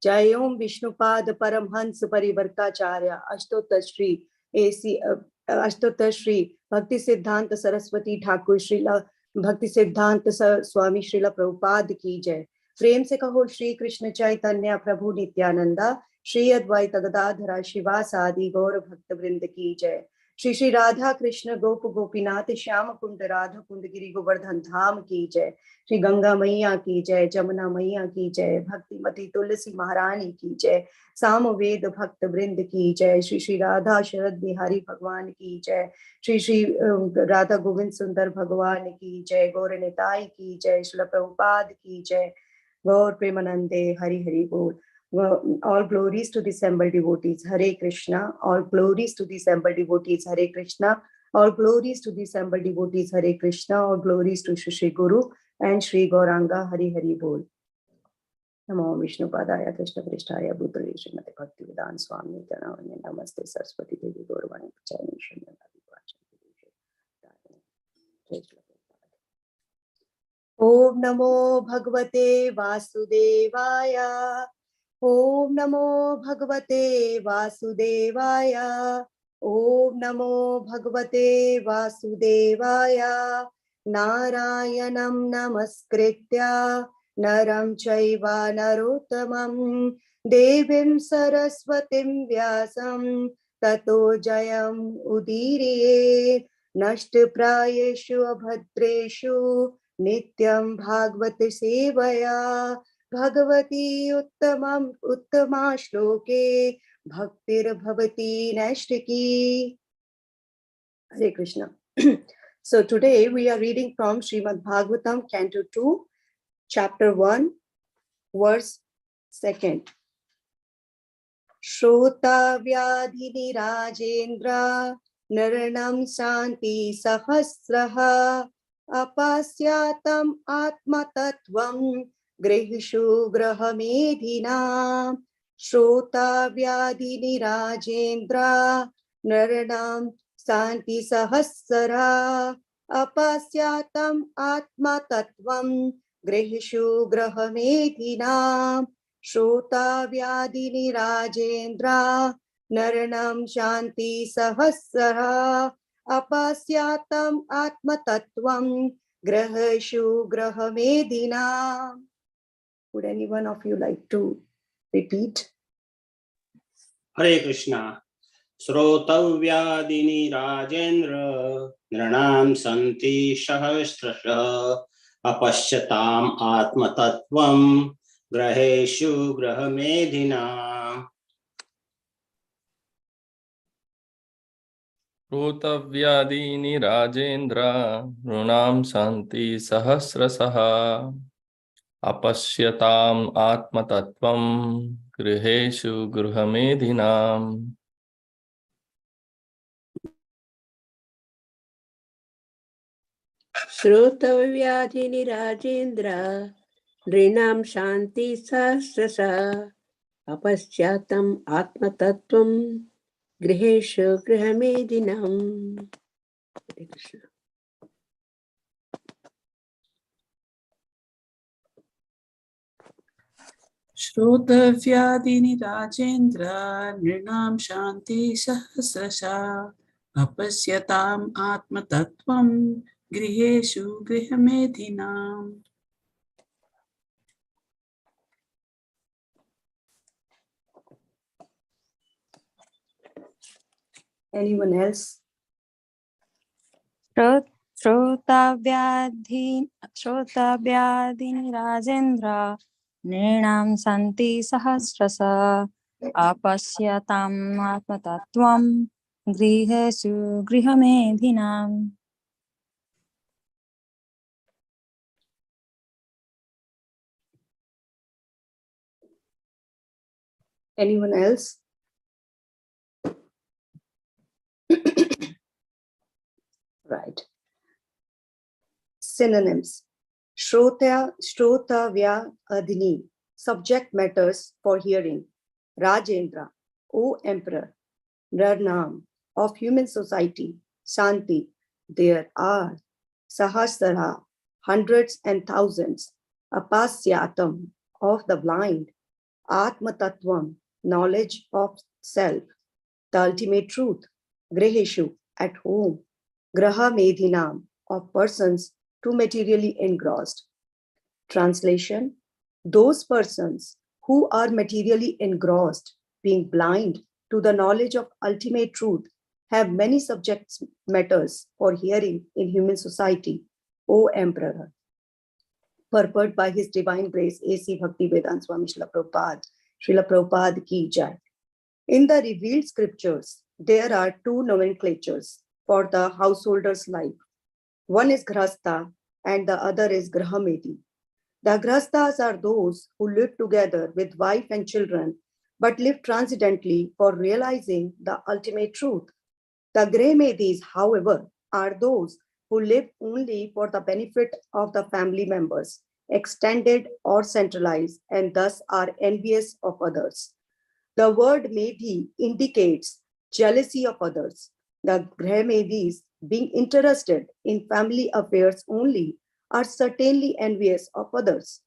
जय ओम विष्णुपाद परमहंस परिवर्ताचार्य अष्टोत्तर श्री भक्ति सिद्धांत सरस्वती ठाकुर श्रीला भक्ति सिद्धांत स्वामी श्रीला प्रभुपाद की जय। प्रेम से कहो श्री कृष्ण चैतन्य प्रभु नित्यानंदा, श्री अद्वैत गदाधरा शिवासादि गौर भक्त वृंद की जय। श्री श्री राधा कृष्ण गोप गोपीनाथ श्याम कुंड राधा कुंड गिरि गोवर्धन धाम की जय। श्री गंगा मैया की जय, जमुना मैया की जय, भक्तिमती तुलसी महारानी की जय, सामवेद भक्त वृंद की जय। श्री श्री राधा शरद बिहारी भगवान की जय। श्री श्री राधा गोविंद सुंदर भगवान की जय। गौर निताई की जय। श्रील प्रभुपाद की जय। गौर प्रेमानंदे हरि हरि बोल। All glories to the assembled devotees. Hare Krishna. All glories to the assembled devotees. Hare Krishna. All glories to the assembled devotees. Hare Krishna. All glories to Shri Guru and Shri Gauranga. Hari Hari Bol. Namo Vishnu Padaya Krishna Prishtaya Bhutale Srimate Bhakti Vedanta Swami Nityananda Namaste Saraswati Devi Gauravani Pachani Shri Om Namo Bhagavate Vasudevaya. Om Namo Bhagavate Vasudevaya. Om Namo Bhagavate Vasudevaya. Narayanam Namaskritya Naram Chaiva Narottamam Devim Saraswatim Vyasam Tato Jayam Udiriye Nashtaprayeshu Abhadreshu Nityam Bhagavati Sevaya Bhagavati Uttama Shloke Bhaktir Bhavati Nashtaki. Hare Krishna. So today we are reading from Srimad Bhagavatam, Canto 2, Chapter 1, Verse 2. Shrota Vyadhini Rajendra Naranam Santi Sahasraha Apasyatam Atma Tattvam Grihishu Grahamedhina. Shrota Vyadhini Rajendra Naranam Santi Sahasra Apasyatam Atma Tattvam Grihishu Grahamedhina. Shrota Vyadhini Rajendra Naranam Shanti Sahasra Apasyatam Atma Tattvam Grahashu Grahamedhina. Would any one of you like to repeat? Hare Krishna. Srotavyadini Rajendra Nranam Santi Sahasrasha Apashyatam Atma Tattvam Graheshu Grahamedhina. Srotavyadini Rajendra Nranam Santi Sahasrasaha Apashyatam Atma Tattvam Griheshu Gruhamedhinam. Shrotavyadhini Rajendra Nrinam Shanti Sahasrasa Apashyatam Atma Tattvam Griheshu Grahamedhinam. Hare Krishna. Shrotavyadini Rajendra Nirnam Shanti Sahasrasha Apasyatam Atma Tattvam Griheshu Grihamedhinam. Anyone else? Shrotavyadhini Rajendra Nrinam Santi Sahasrasa Apashyatam Atma Tattvam Grihesu Grihamedhinam. Anyone else? Right. Synonyms. Shrotavya Adhini, subject matters for hearing. Rajendra, O Emperor. Narnam, of human society. Shanti, there are. Sahasrara, hundreds and thousands. Apasyatam, of the blind. Atma Tattvam, knowledge of self, the ultimate truth. Greheshu, at home. Graha Medhinam, of persons too materially engrossed. Translation: those persons who are materially engrossed, being blind to the knowledge of ultimate truth, have many subject matters for hearing in human society, O Emperor. Purport by His Divine Grace A.C. Bhaktivedanta Swami Srila Prabhupada ki jai. In the revealed scriptures, there are two nomenclatures for the householder's life. One is Grhastha and the other is Grahamedi. The Grhasthas are those who live together with wife and children, but live transcendently for realizing the ultimate truth. The Grahmedis, however, are those who live only for the benefit of the family members, extended or centralized, and thus are envious of others. The word Medhi indicates jealousy of others. The Grahmedis, being interested in family affairs only, are certainly envious of others.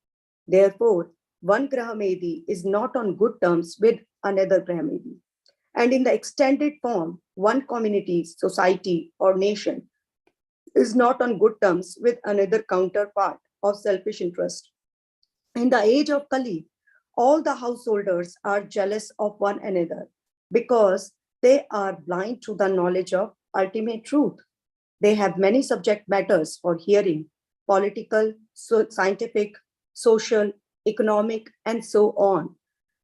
Therefore, one Grahamedi is not on good terms with another Grahamedi. And in the extended form, one community, society, or nation is not on good terms with another counterpart of selfish interest. In the age of Kali, all the householders are jealous of one another because they are blind to the knowledge of ultimate truth. They have many subject matters for hearing: political, scientific, social, economic, and so on.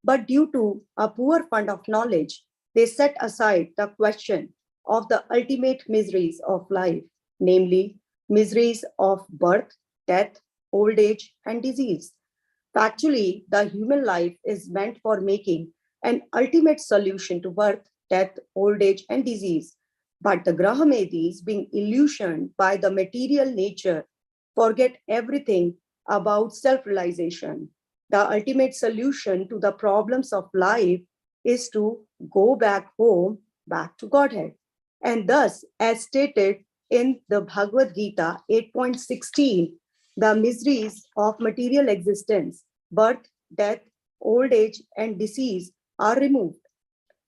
But due to a poor fund of knowledge, they set aside the question of the ultimate miseries of life, namely miseries of birth, death, old age, and disease. Factually, the human life is meant for making an ultimate solution to birth, death, old age, and disease. But the Grahamedis, being illusioned by the material nature, forget everything about self-realization. The ultimate solution to the problems of life is to go back home, back to Godhead. And thus, as stated in the Bhagavad Gita 8.16, the miseries of material existence, birth, death, old age, and disease are removed.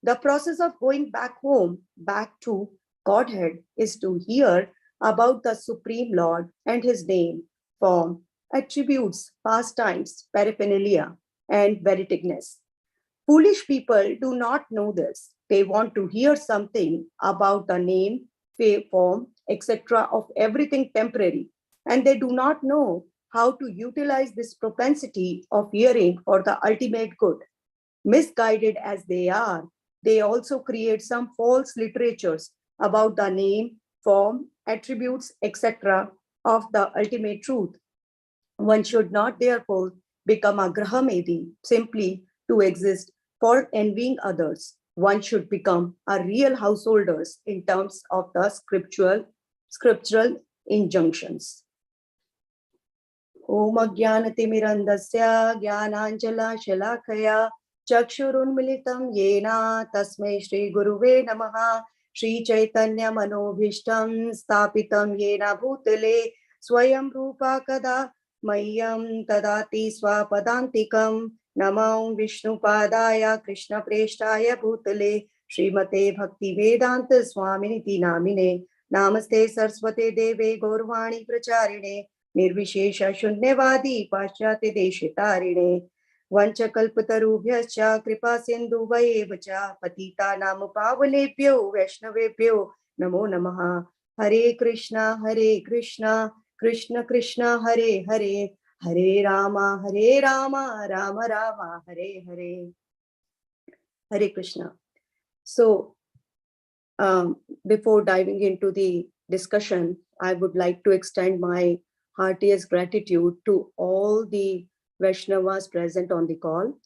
The process of going back home, back to Godhead, is to hear about the Supreme Lord and His name, form, attributes, pastimes, paraphernalia, and veritigness. Foolish people do not know this. They want to hear something about the name, form, etc. of everything temporary, and they do not know how to utilize this propensity of hearing for the ultimate good. Misguided as they are, they also create some false literatures about the name, form, attributes, etc. of the ultimate truth. One should not therefore become a Grahamedi simply to exist for envying others. One should become a real householders in terms of the scriptural injunctions. Om Ajnanatimirandasya Jnananjala Shalakaya Chakshurunmilitam Yena Tasmai Shri Guruve Namaha Shri Chaitanya Manobhishtam Stapitam Yena Bhutale Swayam Rupa Kada Mayam Tadati Swapadantikam Namam Vishnu Padaya Krishna Preshtaya Bhutale Srimate Bhakti Vedanta Swaminiti Namine Namaste Saraswate Deve Gaurvani Pracharine Nirvishesha Shunyavadi Paschate Deshitarine Vanchakalpatarubhyascha Kripa Sindhuvayeva Patita Nam Pavanebhyo Vaishnavebhyo Namo Namaha. Hare Krishna Krishna Krishna Hare Hare Hare Rama Rama Rama Hare Hare. Hare Krishna. So before diving into the discussion, I would like to extend my heartiest gratitude to all the Vaishnavas present on the call.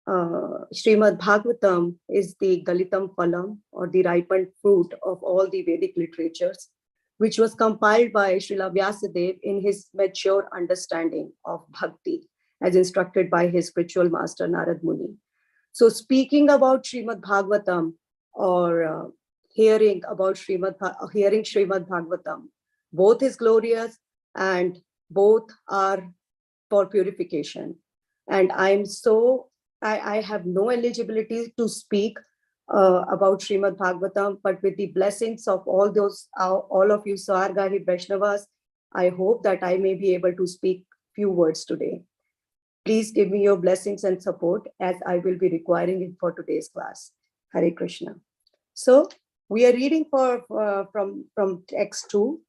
Srimad Bhagavatam is the Galitam Phalam, or the ripened fruit of all the Vedic literatures, which was compiled by Srila Vyasadeva in his mature understanding of Bhakti, as instructed by his spiritual master Narad Muni. So speaking about Srimad Bhagavatam, or hearing Srimad Bhagavatam, both is glorious and both are for purification. And I'm so I have no eligibility to speak about Srimad Bhagavatam, but with the blessings of all of you Sargari Vaishnavas, I hope that I may be able to speak few words today. Please give me your blessings and support as I will be requiring it for today's class. Hare Krishna. So we are reading from text 2,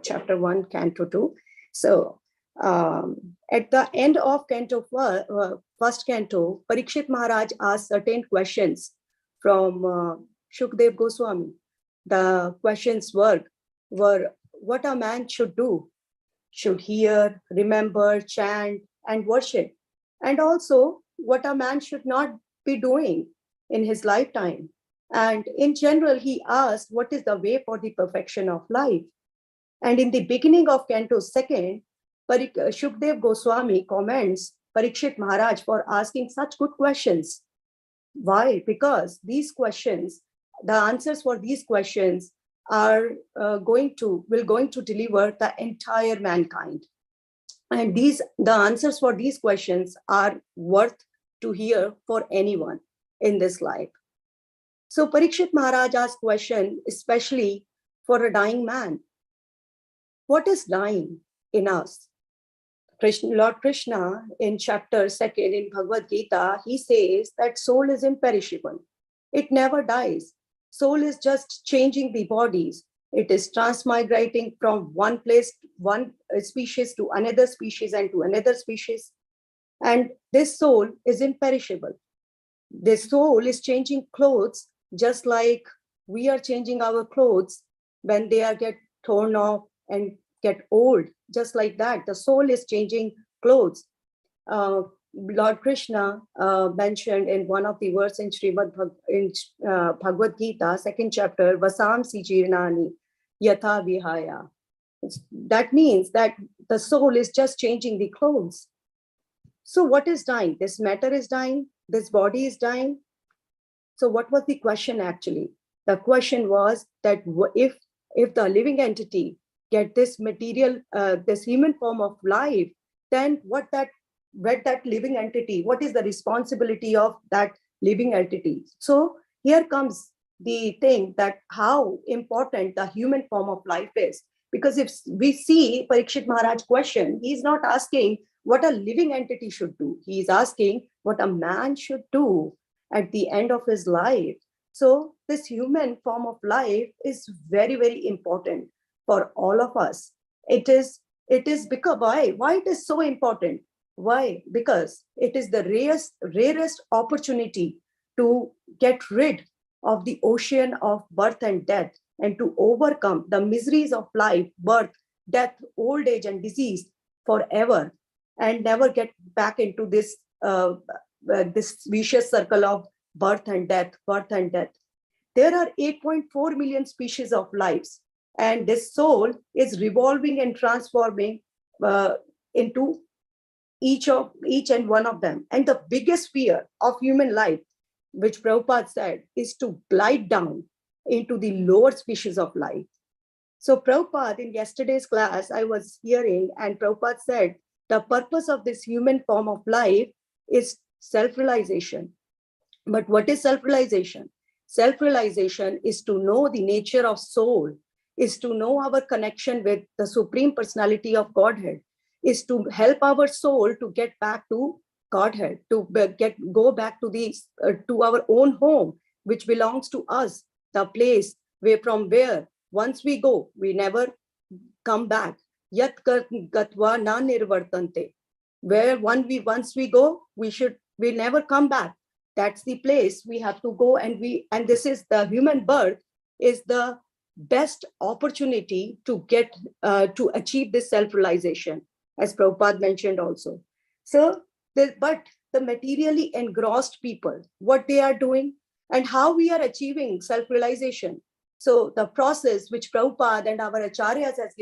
chapter 1, canto 2. So at the end of first canto, Parikshit Maharaj asked certain questions from Shukdev Goswami. The questions were what a man should do, should hear, remember, chant, and worship, and also what a man should not be doing in his lifetime. And in general, he asked what is the way for the perfection of life. And in the beginning of Canto 2, Shukdev Goswami commends Parikshit Maharaj for asking such good questions. Why? Because these questions, the answers for these questions are going to deliver the entire mankind. And the answers for these questions are worth to hear for anyone in this life. So Parikshit Maharaj asked question, especially for a dying man. What is dying in us? Lord Krishna in chapter 2 in Bhagavad Gita, he says that soul is imperishable. It never dies. Soul is just changing the bodies. It is transmigrating from one place, one species to another species and to another species. And this soul is imperishable. This soul is changing clothes just like we are changing our clothes when they get torn off and get old. Just like that, the soul is changing clothes. Lord Krishna mentioned in one of the verses in Bhagavad Gita, 2nd chapter, Vasamsi Jirnani Yatha Vihaya. That means that the soul is just changing the clothes. So what is dying? This matter is dying. This body is dying. So what was the question actually? The question was that if the living entity get this material, this human form of life, then what that living entity, what is the responsibility of that living entity? So here comes the thing that how important the human form of life is. Because if we see Parikshit Maharaj question, he's not asking what a living entity should do. He is asking what a man should do at the end of his life. So this human form of life is very, very important for all of us. It is because why it is so important? Why? Because it is the rarest opportunity to get rid of the ocean of birth and death and to overcome the miseries of life, birth, death, old age, and disease forever, and never get back into this vicious circle of birth and death, birth and death. There are 8.4 million species of lives, and this soul is revolving and transforming into each and one of them. And the biggest fear of human life, which Prabhupada said, is to glide down into the lower species of life. So Prabhupada, in yesterday's class, I was hearing, and Prabhupada said, the purpose of this human form of life is self-realization. But what is self-realization? Self-realization is to know the nature of soul, is to know our connection with the Supreme Personality of Godhead, is to help our soul to get back to Godhead, to go back to our own home, which belongs to us, the place from where once we go, we never come back. Yat gatva na nirvartante. Where once we go, we never come back. That's the place we have to go, and this is the human birth is the best opportunity to get to achieve this self-realization, as Prabhupada mentioned also. So, but the materially engrossed people, what they are doing and how we are achieving self-realization. So the process which Prabhupada and our acharyas has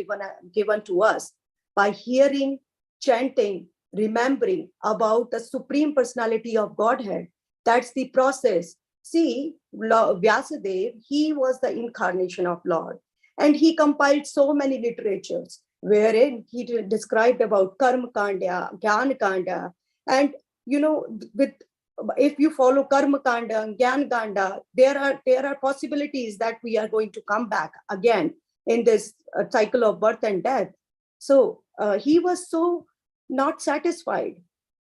given to us by hearing, chanting, remembering about the Supreme Personality of Godhead, that's the process. See, Vyasadeva, he was the incarnation of Lord, and he compiled so many literatures wherein he described about Karma Kanda, Jnana Kanda, and with if you follow Karma Kanda and Gyan Kanda, there are possibilities that we are going to come back again in this cycle of birth and death. So he was so not satisfied.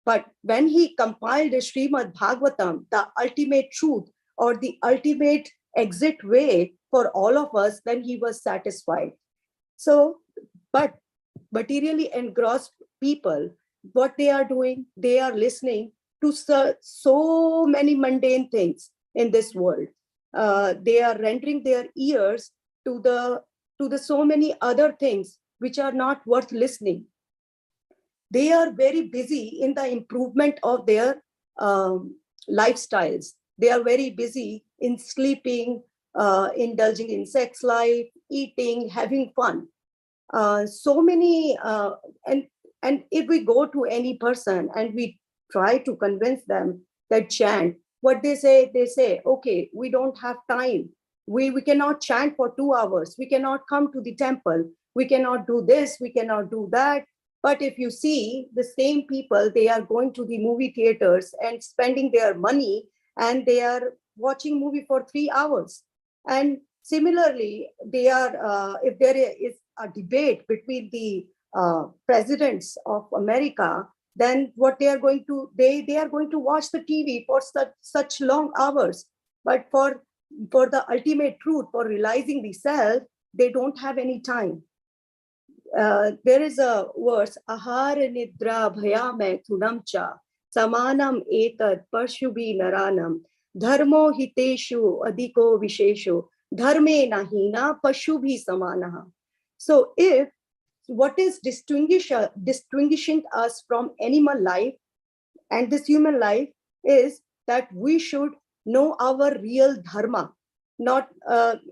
But when he compiled the Srimad Bhagavatam, the ultimate truth or the ultimate exit way for all of us, then he was satisfied. So, but materially engrossed people, what they are doing, they are listening to so many mundane things in this world. They are rendering their ears to the so many other things which are not worth listening. They are very busy in the improvement of their lifestyles. They are very busy in sleeping, indulging in sex life, eating, having fun. So many, and if we go to any person and we try to convince them that chant, what they say, okay, we don't have time. We cannot chant for 2 hours. We cannot come to the temple. We cannot do this. We cannot do that. But if you see the same people, they are going to the movie theaters and spending their money, and they are watching movie for 3 hours. And similarly, they are, if there is a debate between the presidents of America, then what they are going to, they are going to watch the TV for such long hours. But for the ultimate truth, for realizing the self, they don't have any time. There is a verse, ahar nidra bhayame thunamcha samanam etad parshubhi naranam dharmo hiteshu adiko vishesho dharme nahina pashubhi samanaha. So if what is distinguishing us from animal life and this human life is that we should know our real dharma. Not,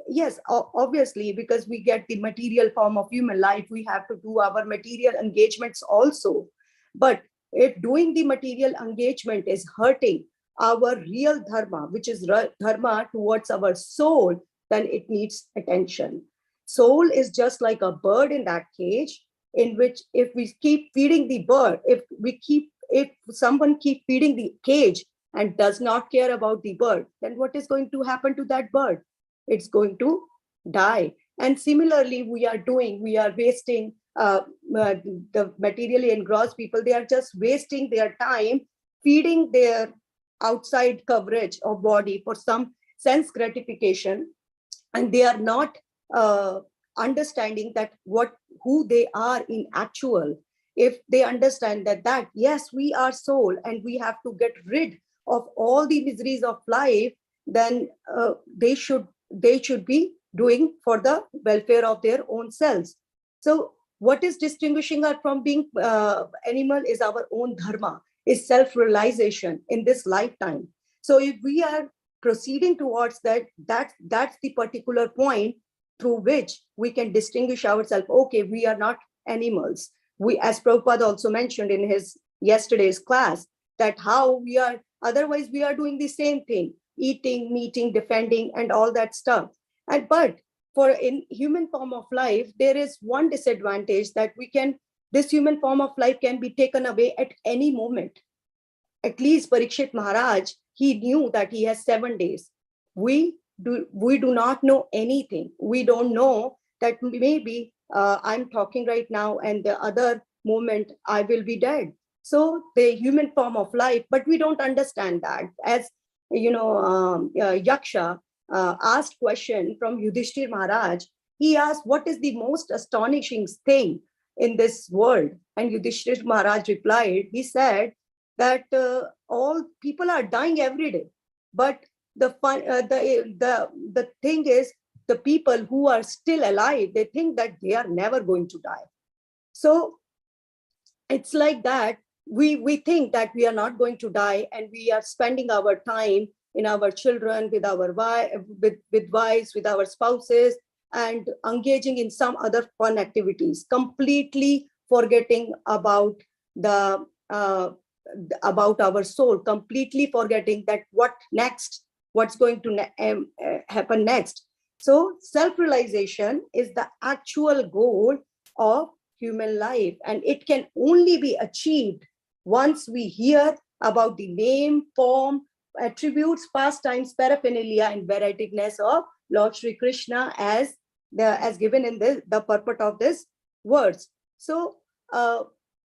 yes, obviously, because we get the material form of human life, we have to do our material engagements also. But if doing the material engagement is hurting our real dharma, which is dharma towards our soul, then it needs attention. Soul is just like a bird in that cage, in which if we keep feeding the bird, if someone keep feeding the cage and does not care about the bird, then what is going to happen to that bird? It's going to die. And similarly, we are wasting the materially engrossed people. They are just wasting their time feeding their outside coverage of body for some sense gratification, and they are not understanding that who they are in actual. If they understand that yes, we are soul and we have to get rid of all the miseries of life, then they should be doing for the welfare of their own selves. So what is distinguishing us from being animal is our own dharma, is self-realization in this lifetime. So if we are proceeding towards that's the particular point through which we can distinguish ourselves. Okay, we are not animals. We, as Prabhupada also mentioned in his yesterday's class, that how we are, otherwise we are doing the same thing, eating, meeting, defending, and all that stuff. But for in human form of life, there is one disadvantage that this human form of life can be taken away at any moment. At least Parikshit Maharaj, he knew that he has 7 days. We do not know anything. We don't know that maybe I'm talking right now and the other moment I will be dead. So the human form of life, but we don't understand that. As you know, Yaksha asked question from Yudhishthir Maharaj. He asked, what is the most astonishing thing in this world? And Yudhishthir Maharaj replied, he said that all people are dying every day, but the thing is, the people who are still alive, they think that they are never going to die. So it's like that. We think that we are not going to die, and we are spending our time in our children, with our wives, with our spouses, and engaging in some other fun activities, completely forgetting about about our soul, completely forgetting that what's going to happen next. So self-realization is the actual goal of human life, and it can only be achieved once we hear about the name, form, attributes, pastimes, paraphernalia, and varietiness of Lord Sri Krishna as given in the purport of this words. So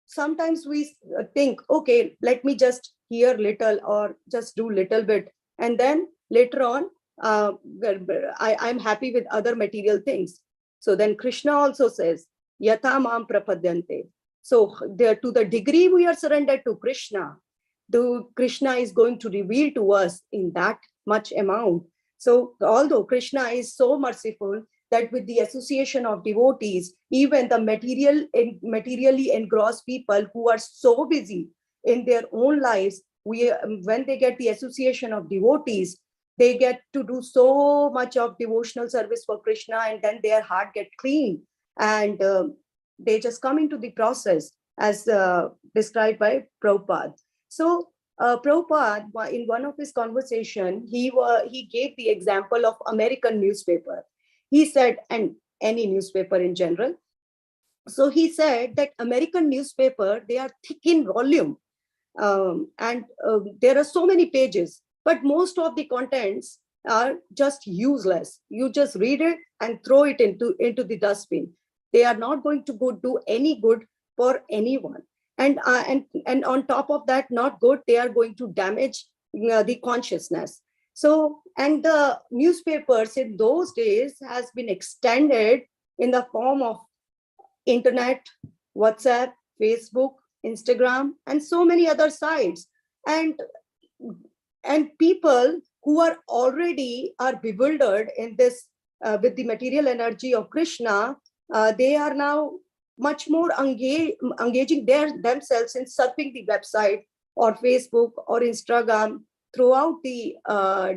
sometimes we think, okay, let me just hear little or just do little bit, and then later on I'm happy with other material things. So then Krishna also says, Yatha mam prapadyante. So to the degree we are surrendered to Krishna, Krishna is going to reveal to us in that much amount. So although Krishna is so merciful that with the association of devotees, even the materially engrossed people who are so busy in their own lives, when they get the association of devotees, they get to do so much of devotional service for Krishna, and then their heart get clean, and they just come into the process as described by Prabhupada. So Prabhupada, in one of his conversation, he gave the example of American newspaper. He said, and any newspaper in general. So he said that American newspaper, they are thick in volume, and there are so many pages, but most of the contents are just useless. You just read it and throw it into the dustbin. They are not going to do any good for anyone. And on top of that, not good, they are going to damage the consciousness. So, and the newspapers in those days has been extended in the form of internet, WhatsApp, Facebook, Instagram, and so many other sites. And people who are already bewildered in this with the material energy of Krishna, they are now much more engaging themselves in surfing the website or Facebook or Instagram throughout the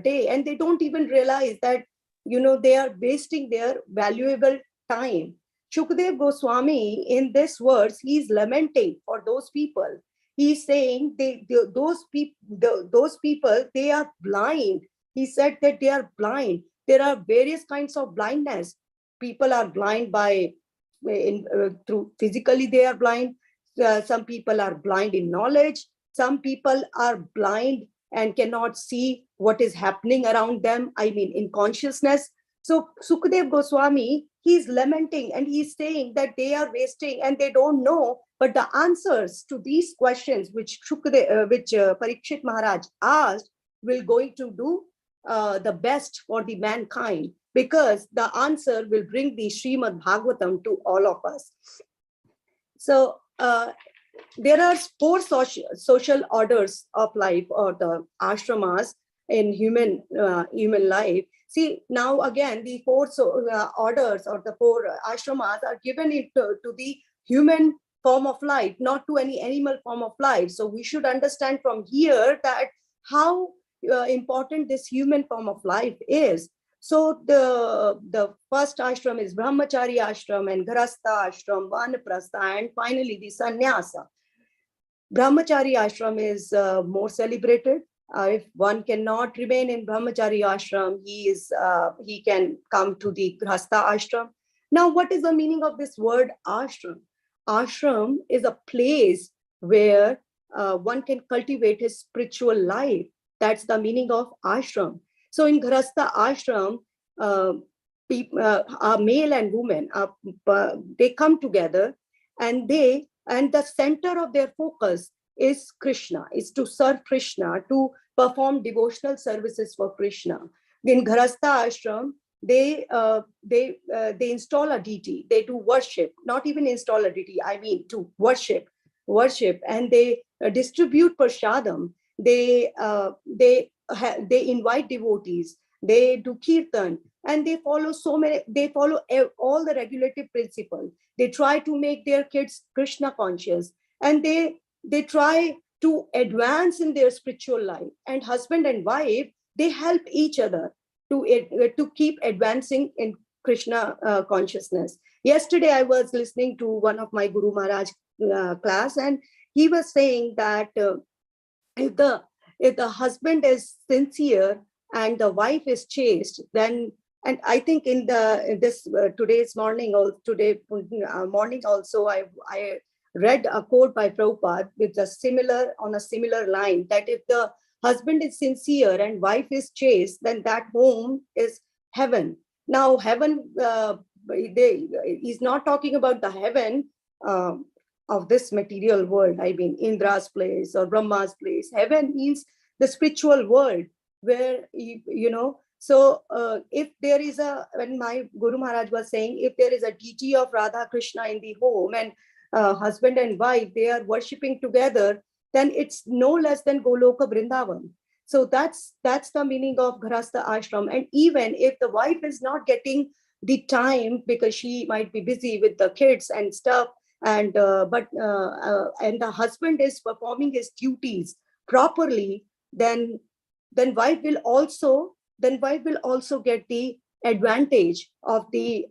day, and they don't even realize that they are wasting their valuable time. Shukdev Goswami, in this verse, he is lamenting for those people. He's saying those people, they are blind. He said that they are blind. There are various kinds of blindness. People are blind through physically they are blind. Some people are blind in knowledge. Some people are blind and cannot see what is happening around them, I mean in consciousness. So Sukadev Goswami, he's lamenting and he's saying that they are wasting and they don't know, but the answers to these questions which Parikshit Maharaj asked will going to do the best for the mankind, because the answer will bring the Srimad Bhagavatam to all of us. So there are 4 social orders of life, or the ashramas in human life. See, now again, the 4 orders or the 4 ashramas are given to the human form of life, not to any animal form of life. So we should understand from here that how important this human form of life is. So the first ashram is Brahmachari ashram, and Grahastha ashram, Vanaprastha, and finally the Sannyasa. Brahmachari ashram is more celebrated. If one cannot remain in Brahmachari ashram, he can come to the Grahastha ashram. Now, what is the meaning of this word ashram? Ashram is a place where one can cultivate his spiritual life. That's the meaning of ashram. So in Grahastha ashram, male and women, they come together, and the center of their focus is Krishna, is to serve Krishna, to perform devotional services for Krishna. In Grahastha ashram, they install a deity, they do worship, not even install a deity, I mean to worship, and they distribute prashadam. They invite devotees, they do kirtan, and they follow all the regulative principles. They try to make their kids Krishna conscious, and they try to advance in their spiritual life. And husband and wife, they help each other to keep advancing in Krishna consciousness. Yesterday, I was listening to one of my Guru Maharaj class, and he was saying that if the husband is sincere and the wife is chaste, then, and I think in today's morning, or today morning also, read a quote by Prabhupada with on a similar line, that if the husband is sincere and wife is chaste, then that home is heaven. Now, heaven, he's not talking about the heaven of this material world. I mean, Indra's place or Brahma's place. Heaven means the spiritual world where, so if there is when my Guru Maharaj was saying, if there is a deity of Radha Krishna in the home and husband and wife, they are worshipping together, then it's no less than Goloka Vrindavan. So that's the meaning of Grahastha Ashram. And even if the wife is not getting the time because she might be busy with the kids and stuff, and the husband is performing his duties properly, then wife will also get the advantage of the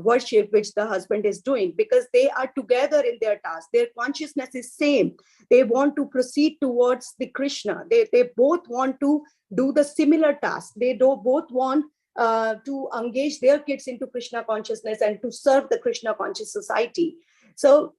worship which the husband is doing, because they are together in their task. Their consciousness is same. They want to proceed towards the Krishna. They both want to do the similar task. They both want to engage their kids into Krishna consciousness and to serve the Krishna conscious society. So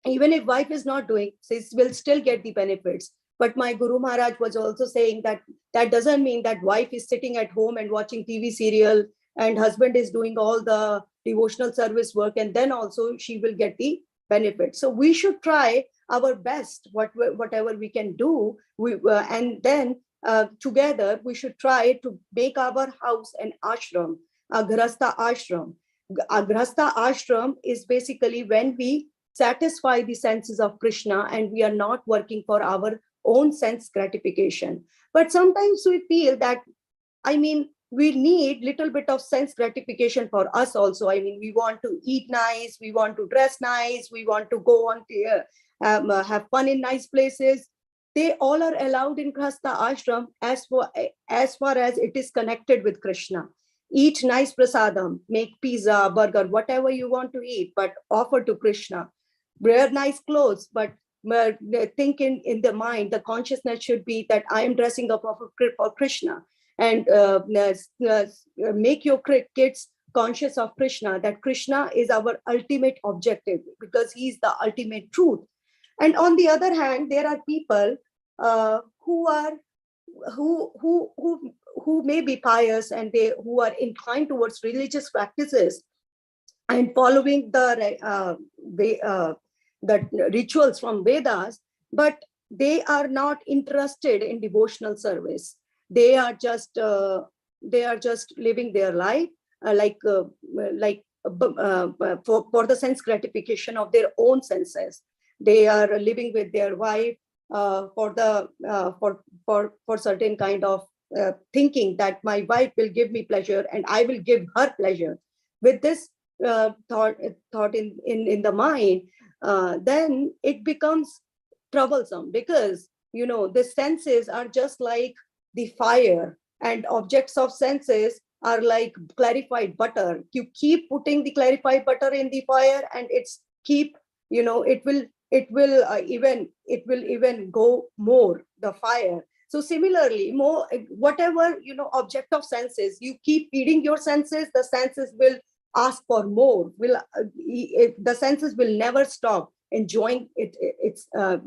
even if wife is not doing, she will still get the benefits. But my Guru Maharaj was also saying that doesn't mean that wife is sitting at home and watching TV serial and husband is doing all the devotional service work, and then also she will get the benefit. So we should try our best, whatever we can do. And then together we should try to make our house an ashram, a Grahastha ashram. A Grahastha ashram is basically when we satisfy the senses of Krishna and we are not working for our own sense gratification. But sometimes we feel that, we need little bit of sense gratification for us also. We want to eat nice, we want to dress nice, we want to go on to have fun in nice places. They all are allowed in Grahastha ashram as far as it is connected with Krishna. Eat nice prasadam, make pizza, burger, whatever you want to eat, but offer to Krishna. Wear nice clothes, but think in the mind, the consciousness should be that I am dressing up for Krishna. And make your kids conscious of Krishna, that Krishna is our ultimate objective because he is the ultimate truth. And on the other hand, there are people who may be pious and who are inclined towards religious practices and following the rituals from Vedas, but they are not interested in devotional service. They are just living their life for the sense gratification of their own senses. They are living with their wife for certain kind of thinking that my wife will give me pleasure and I will give her pleasure. With this thought in the mind, then it becomes troublesome, because the senses are just like the fire, and objects of senses are like clarified butter. You keep putting the clarified butter in the fire and it will even go more the fire. So similarly, more whatever object of senses, you keep feeding your senses, the senses will ask for more. The senses will never stop enjoying itself.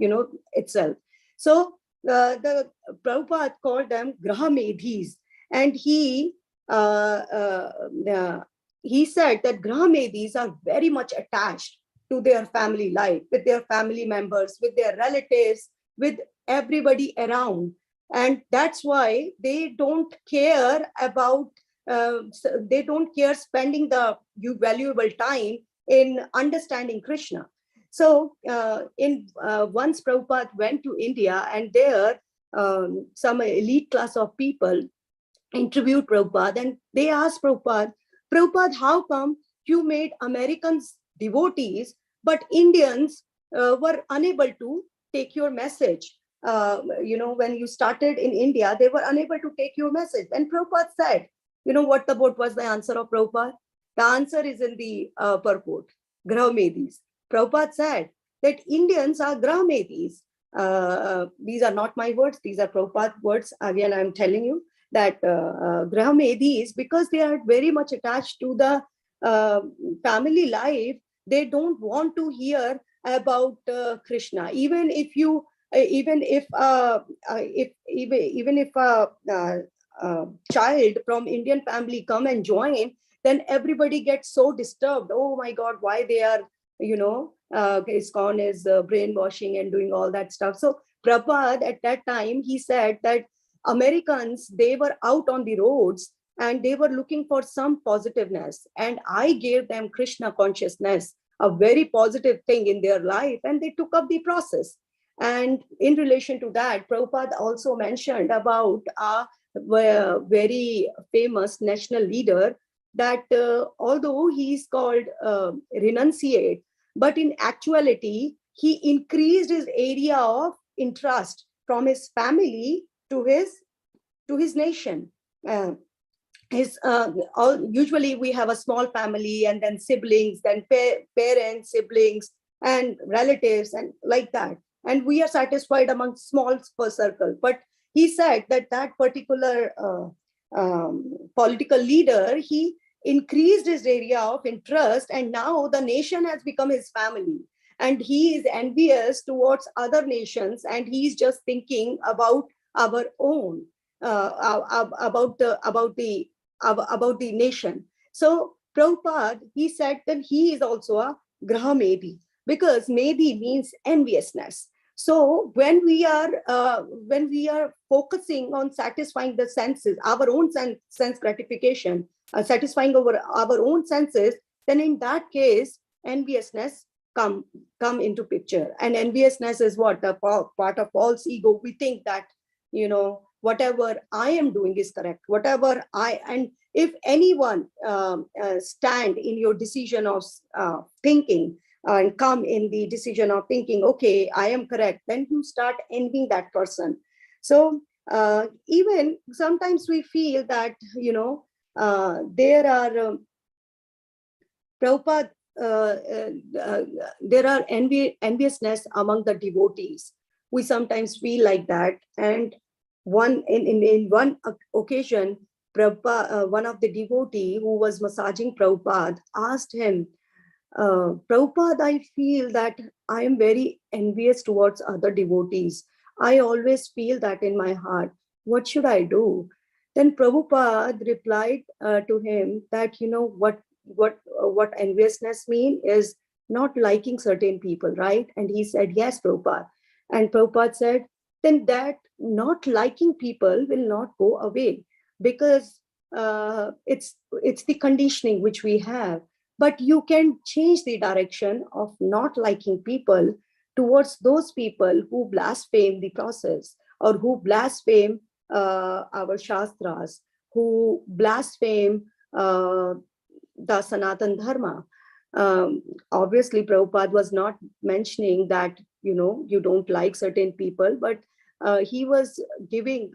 So the Prabhupada called them Grahamedhis, and he said that Grahamedhis are very much attached to their family life, with their family members, with their relatives, with everybody around. And that's why they don't care about spending the valuable time in understanding Krishna. So once Prabhupada went to India, and there some elite class of people interviewed Prabhupada, and they asked Prabhupada, how come you made Americans devotees, but Indians were unable to take your message? When you started in India, they were unable to take your message. And Prabhupada said, what was the answer of Prabhupada? The answer is in the purport, Grahamedhis. Prabhupada said that Indians are Grahamedhis. These are not my words, these are Prabhupada's words. Again, I'm telling you that Grahamedhis, because they are very much attached to the family life, they don't want to hear about Krishna. Even if you, even if child from Indian family come and join, then everybody gets so disturbed. Oh my God, why they are, ISKCON is brainwashing and doing all that stuff. So Prabhupada at that time, he said that Americans, they were out on the roads and they were looking for some positiveness. And I gave them Krishna consciousness, a very positive thing in their life, and they took up the process. And in relation to that, Prabhupada also mentioned about a very famous national leader that although he is called renunciate, but in actuality, he increased his area of interest from his family to his nation. Usually we have a small family and then siblings, then parents, siblings, and relatives, and like that. And we are satisfied among small circle. But he said that that particular political leader, he increased his area of interest, and now the nation has become his family. And he is envious towards other nations, and he's just thinking about our own, about the nation. So Prabhupada, he said that he is also a Graha Medhi, because Medhi means enviousness. So when we are focusing on satisfying the senses, our own sense gratification, satisfying our own senses, then in that case, enviousness come into picture. And enviousness is what? The part of false ego. We think that, whatever I am doing is correct. And if anyone stand in your decision of thinking, and come in the decision of thinking, okay, I am correct, then you start envying that person. So even sometimes we feel that, there are Prabhupada, there are enviousness among the devotees. We sometimes feel like that. And in one occasion, Prabhupada, one of the devotee who was massaging Prabhupada asked him, Prabhupada, I feel that I am very envious towards other devotees. I always feel that in my heart. What should I do? Then Prabhupada replied to him that, what enviousness mean is not liking certain people, right? And he said, yes, Prabhupada. And Prabhupada said, then that not liking people will not go away, because it's the conditioning which we have. But you can change the direction of not liking people towards those people who blaspheme the process, or who blaspheme our Shastras, who blaspheme the Sanatan Dharma. Obviously, Prabhupada was not mentioning that, you don't like certain people, but he was giving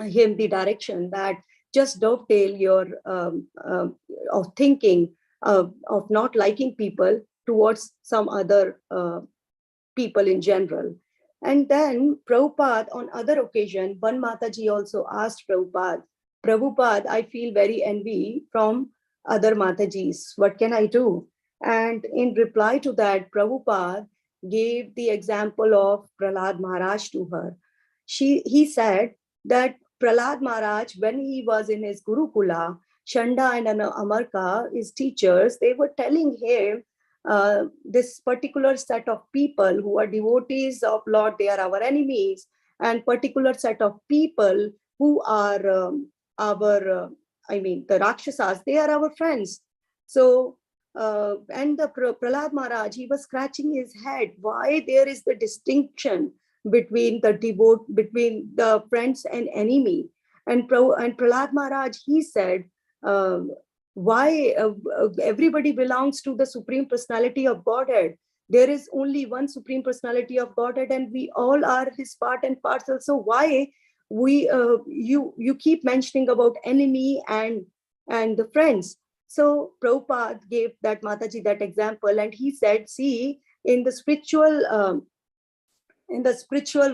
him the direction that just dovetail your of thinking of not liking people towards some other people in general. And then Prabhupada, on other occasion, one Mataji also asked Prabhupada, I feel very envy from other Matajis. What can I do? And in reply to that, Prabhupada gave the example of Prahlad Maharaj to her. He said that Prahlad Maharaj, when he was in his Gurukula, Chanda and Amarka, his teachers, they were telling him, this particular set of people who are devotees of Lord, they are our enemies, and particular set of people who are the Rakshasas, they are our friends. So, and the Prahlad Maharaj, he was scratching his head, why there is the distinction between the friends and enemy. And Prahlad Maharaj, he said, why everybody belongs to the Supreme Personality of Godhead. There is only one Supreme Personality of Godhead, and we all are his part and parcel. So why you keep mentioning about enemy and the friends? So Prabhupada gave that Mataji that example, and he said, see, in the spiritual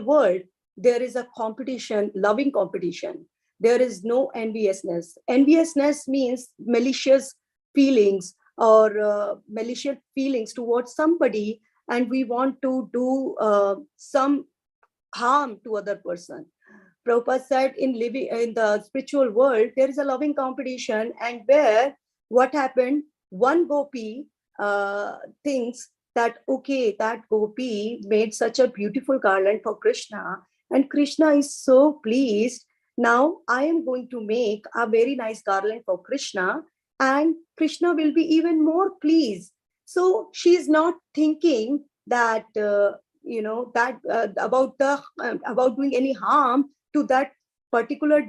world, there is a competition, loving competition. There is no enviousness. Enviousness means malicious feelings, or malicious feelings towards somebody and we want to do some harm to other person. Prabhupada said in living in the spiritual world, there is a loving competition, and where what happened, one gopi thinks that, okay, that gopi made such a beautiful garland for Krishna, and Krishna is so pleased. Now I am going to make a very nice garland for Krishna, and Krishna will be even more pleased. So she is not thinking that about doing any harm to that particular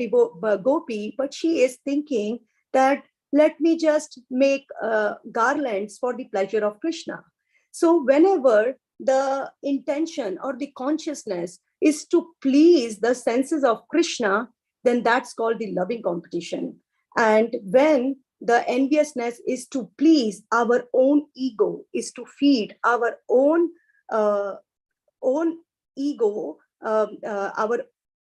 gopi, but she is thinking that let me just make garlands for the pleasure of Krishna. So whenever the intention or the consciousness is to please the senses of Krishna, then that's called the loving competition. And when the enviousness is to please our own ego, is to feed our own ego, our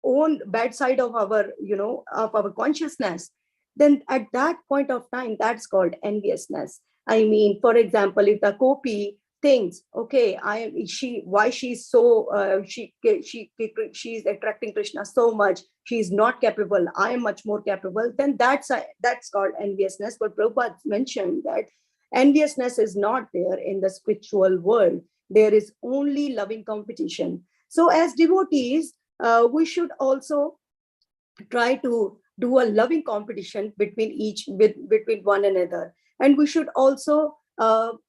own bad side of our consciousness, then at that point of time, that's called enviousness. I mean, for example, if the gopi thinks, okay, she's so she's attracting Krishna so much, she's not capable, I am much more capable, then that's called enviousness. But Prabhupada mentioned that enviousness is not there in the spiritual world. There is only loving competition. So as devotees, we should also try to do a loving competition between one another, and we should also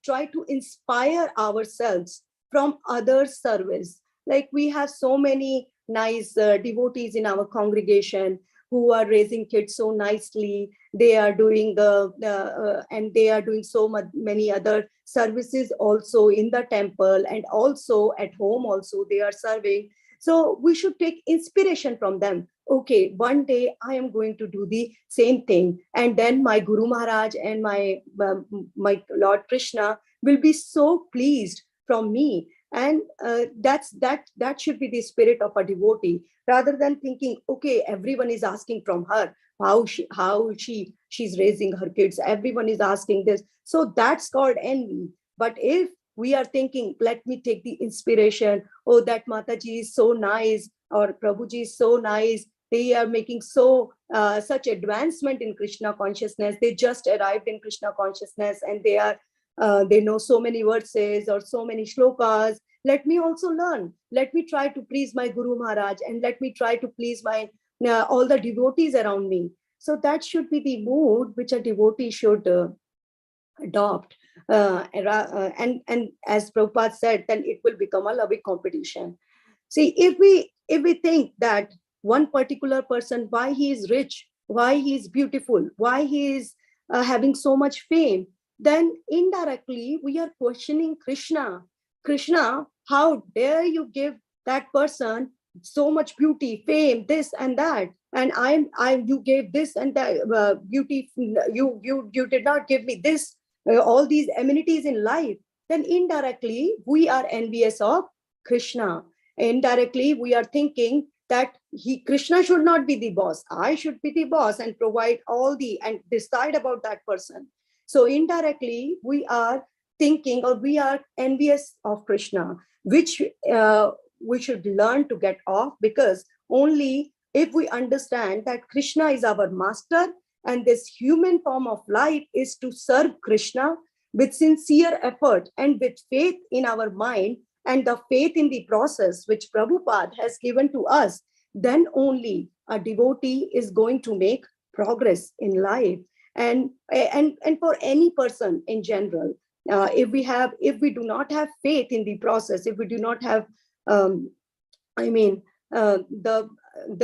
try to inspire ourselves from others' service. Like we have so many nice devotees in our congregation who are raising kids so nicely. They are doing and they are doing so many other services also in the temple, and also at home also they are serving. So we should take inspiration from them. Okay, one day I am going to do the same thing, and then my Guru Maharaj and my Lord Krishna will be so pleased from me. And that should be the spirit of a devotee, rather than thinking, okay, everyone is asking from her how she's raising her kids. Everyone is asking this, so that's called envy. But if we are thinking, let me take the inspiration, oh, that Mataji is so nice, or Prabhuji is so nice, they are making such advancement in Krishna consciousness, they just arrived in Krishna consciousness, and they know so many verses or so many shlokas. Let me also learn. Let me try to please my Guru Maharaj, and let me try to please my all the devotees around me. So that should be the mood which a devotee should adopt. And as Prabhupada said, then it will become a loving competition. See, if we think that one particular person, why he is rich, why he is beautiful, why he is having so much fame, then indirectly we are questioning Krishna. Krishna, how dare you give that person so much beauty, fame, this and that, and you gave this and that beauty. You did not give me this, all these amenities in life. Then indirectly we are envious of Krishna. Indirectly we are thinking that Krishna should not be the boss. I should be the boss and provide and decide about that person. So indirectly we are thinking, or we are envious of Krishna, which we should learn to get off, because only if we understand that Krishna is our master, and this human form of life is to serve Krishna with sincere effort and with faith in our mind, and the faith in the process which Prabhupada has given to us, then only a devotee is going to make progress in life. And for any person in general, if we do not have faith in the process, if we do not have the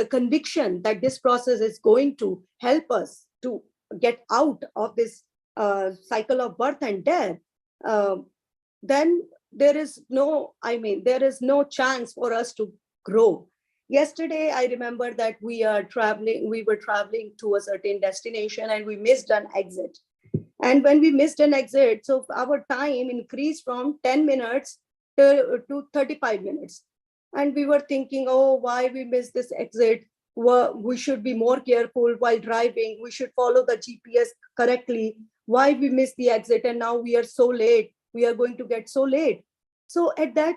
conviction that this process is going to help us to get out of this cycle of birth and death, then there is no chance for us to grow. Yesterday, I remember that we were traveling to a certain destination, and we missed an exit. And when we missed an exit, so our time increased from 10 minutes to 35 minutes. And we were thinking, oh, why we missed this exit? We should be more careful while driving. We should follow the GPS correctly. Why we missed the exit? And now we are so late. We are going to get so late. So at that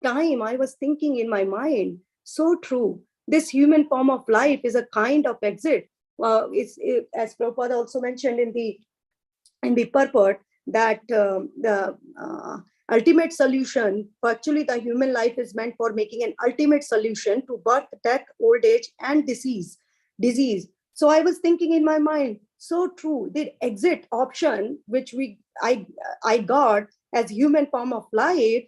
time, I was thinking in my mind, so true. This human form of life is a kind of exit. As Prabhupada also mentioned in the purport, that the ultimate solution, actually the human life is meant for making an ultimate solution to birth, death, old age, and disease. So I was thinking in my mind, so true, the exit option which I got as human form of life,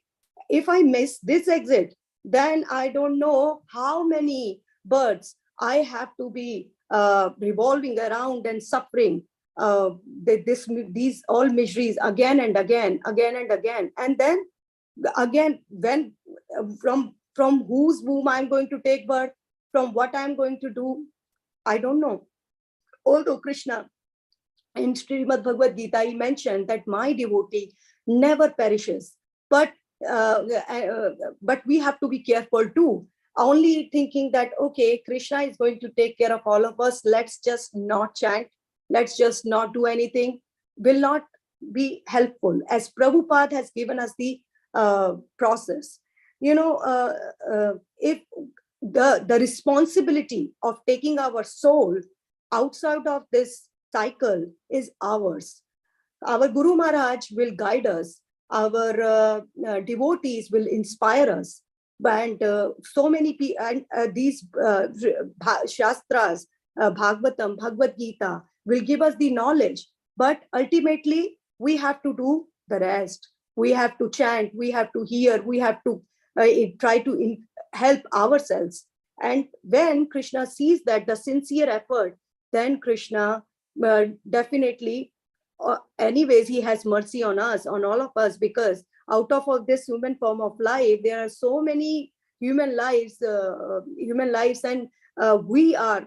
if I miss this exit, then I don't know how many births I have to be revolving around and suffering these all miseries again and again, and then again, when from whose womb I'm going to take birth, from what I'm going to do, I don't know. Although Krishna in Srimad Bhagavad Gita, he mentioned that my devotee never perishes, but we have to be careful too. Only thinking that, okay, Krishna is going to take care of all of us, let's just not chant, let's just not do anything, will not be helpful, as Prabhupada has given us the process. If the responsibility of taking our soul outside of this cycle is ours. Our Guru Maharaj will guide us, our devotees will inspire us, and so many people, and these Shastras, Bhagavatam, Bhagavad Gita will give us the knowledge, but ultimately we have to do the rest. We have to chant, we have to hear, we have to try to help ourselves. And when Krishna sees that the sincere effort, then Krishna definitely, anyways, he has mercy on us, on all of us, because out of this human form of life, there are so many human lives, and we are,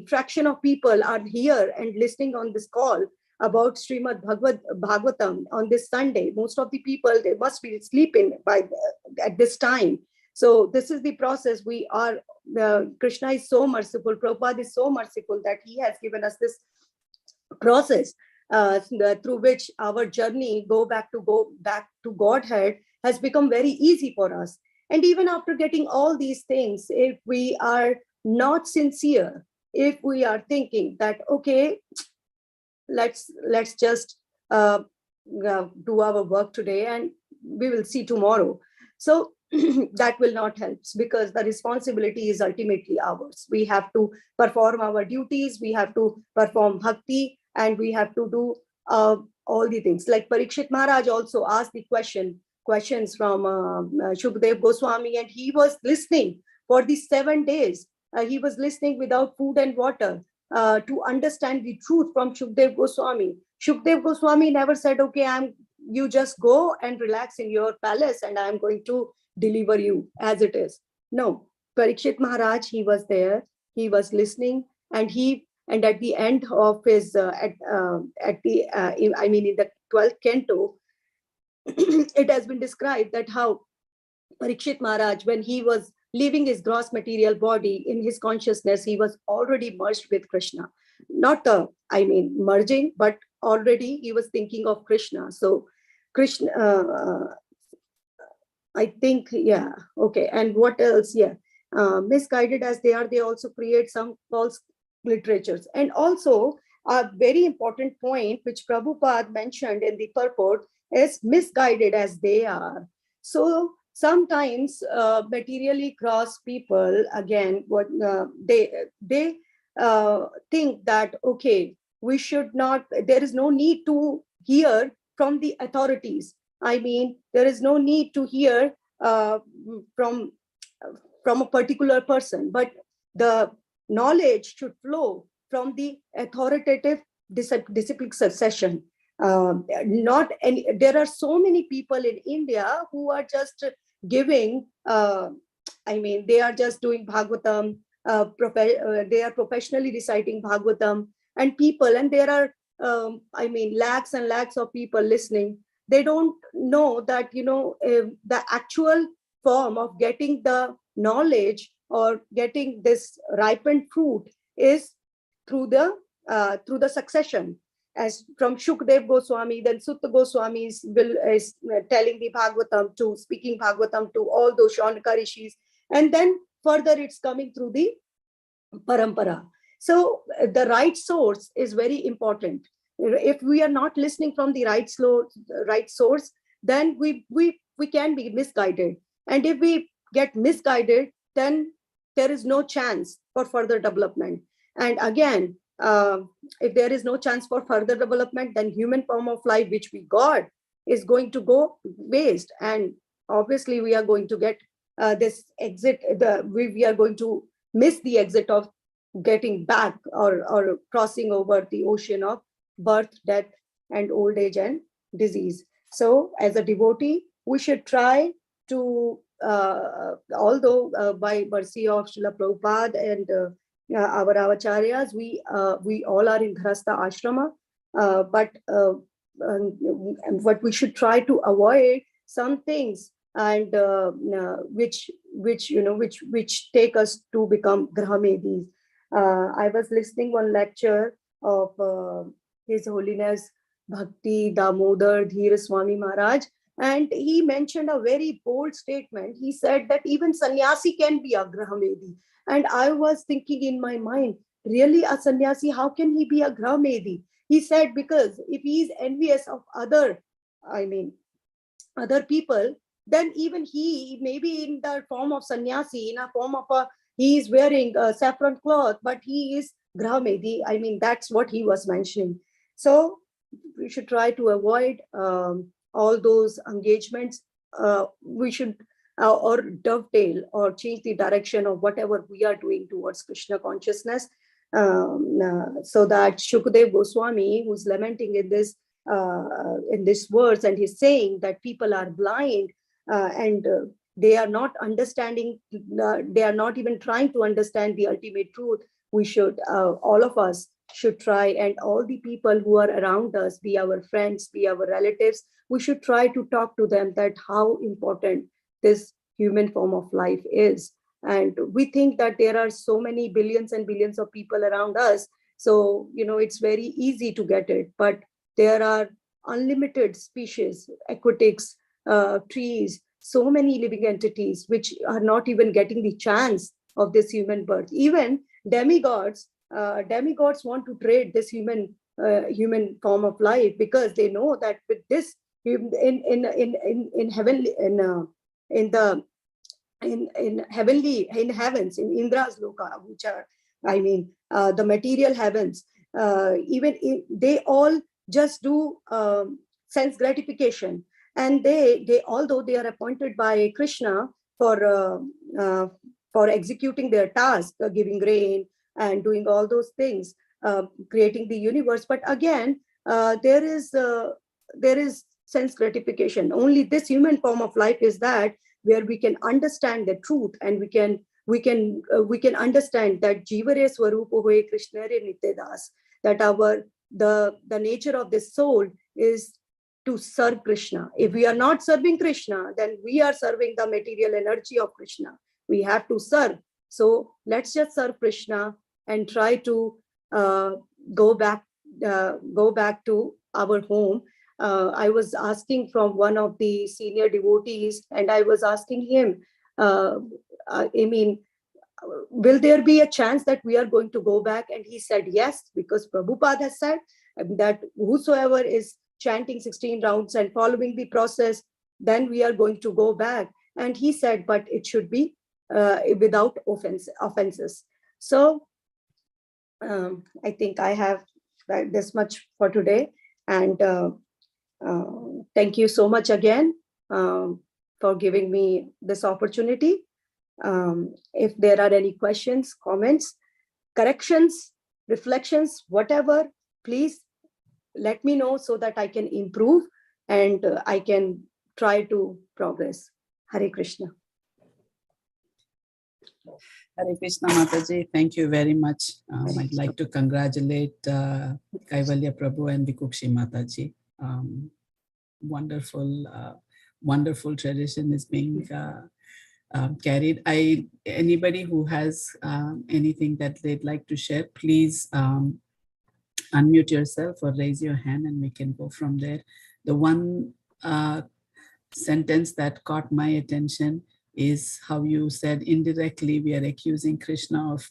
fraction of people are here and listening on this call about Srimad Bhagavatam on this Sunday. Most of the people, they must be sleeping at this time. So this is the process. We are, Krishna is so merciful, Prabhupada is so merciful that he has given us this process through which our journey go back to Godhead has become very easy for us. And even after getting all these things, if we are not sincere, if we are thinking that, okay, let's just do our work today and we will see tomorrow. So that will not help, because the responsibility is ultimately ours. We have to perform our duties, we have to perform bhakti, and we have to do all the things. Like Parikshit Maharaj also asked the questions from Shukdev Goswami, and he was listening for the 7 days. He was listening without food and water to understand the truth from Shukdev Goswami. Shukdev Goswami never said, okay, you just go and relax in your palace and I'm going to deliver you as it is. No, Parikshit Maharaj, he was there, he was listening, and at the end of his in the 12th canto, it has been described that how Parikshit Maharaj, when he was leaving his gross material body, in his consciousness, he was already merged with Krishna. Not merging, but already he was thinking of Krishna. So Krishna, I think, yeah, okay. And what else? Yeah, misguided as they are, they also create some false literatures. And also a very important point which Prabhupada mentioned in the purport is misguided as they are. So sometimes materially cross people, again, what they think that, okay, we should not, there is no need to hear from the authorities. There is no need to hear from a particular person, but the knowledge should flow from the authoritative disciplic succession. There are so many people in India who are just giving, they are just doing Bhagavatam, they are professionally reciting Bhagavatam, and there are, lakhs and lakhs of people listening. They don't know that, the actual form of getting the knowledge or getting this ripened fruit is through the succession. as from Shukdev Goswami, then Sutta Goswami is telling the Bhagavatam to, speaking Bhagavatam to all those Shaunaka rishis, and then further it's coming through the parampara. So the right source is very important. If we are not listening from the right source, then we can be misguided. And if we get misguided, then there is no chance for further development. And again, if there is no chance for further development, then human form of life which we got is going to go waste. And obviously we are going to get this exit, we are going to miss the exit of getting back or crossing over the ocean of birth, death, and old age and disease. So as a devotee, we should try to, although by mercy of Srila Prabhupada and our acharyas, we all are in Ghrahastha ashrama, but what we should try to avoid some things, and which take us to become Grahamedis. I was listening one lecture of His Holiness Bhakti Damodar Dhir Swami Maharaj, and he mentioned a very bold statement. He said that even sannyasi can be a Grahamedi. And I was thinking in my mind, really a sannyasi, how can he be a Grahamedi? He said, because if he is envious of other people, then even he may be in the form of sannyasi, in a form of he is wearing a saffron cloth, but he is Grahamedi. I mean, that's what he was mentioning. So we should try to avoid all those engagements. We should or dovetail or change the direction of whatever we are doing towards Krishna consciousness, so that Shukdev Goswami, who's lamenting in this verse, and he's saying that people are blind and they are not understanding, they are not even trying to understand the ultimate truth. We should, all of us should try, and all the people who are around us, be our friends, be our relatives, we should try to talk to them that how important this human form of life is. And we think that there are so many billions and billions of people around us, so it's very easy to get it, but there are unlimited species, aquatics, trees, so many living entities which are not even getting the chance of this human birth. Even demigods want to trade this human form of life, because they know that with this in heavenly, in heavens, in Indra's loka, which are the material heavens, they all just do sense gratification, and they although they are appointed by Krishna for executing their task, giving rain and doing all those things, creating the universe, but again there is sense gratification. Only this human form of life is that where we can understand the truth, and we can understand that Jivare Swarupo Hoye Krishna Re Nityadas, that the nature of this soul is to serve Krishna. If we are not serving Krishna, then we are serving the material energy of Krishna. We have to serve. So let's just serve Krishna and try to go back to our home. I was asking from one of the senior devotees, and I was asking him, will there be a chance that we are going to go back? And he said yes, because Prabhupada has said that whosoever is chanting 16 rounds and following the process, then we are going to go back. And he said, but it should be without offenses. So I think I have this much for today. And thank you so much again for giving me this opportunity. If there are any questions, comments, corrections, reflections, whatever, please let me know so that I can improve and I can try to progress. Hare Krishna. Hare Krishna, Mataji. Thank you very much. I'd like to congratulate Kaivalya Prabhu and Vikukshi Mataji. Wonderful tradition is being carried. Anybody who has anything that they'd like to share, please unmute yourself or raise your hand and we can go from there. The one sentence that caught my attention is how you said indirectly we are accusing Krishna of,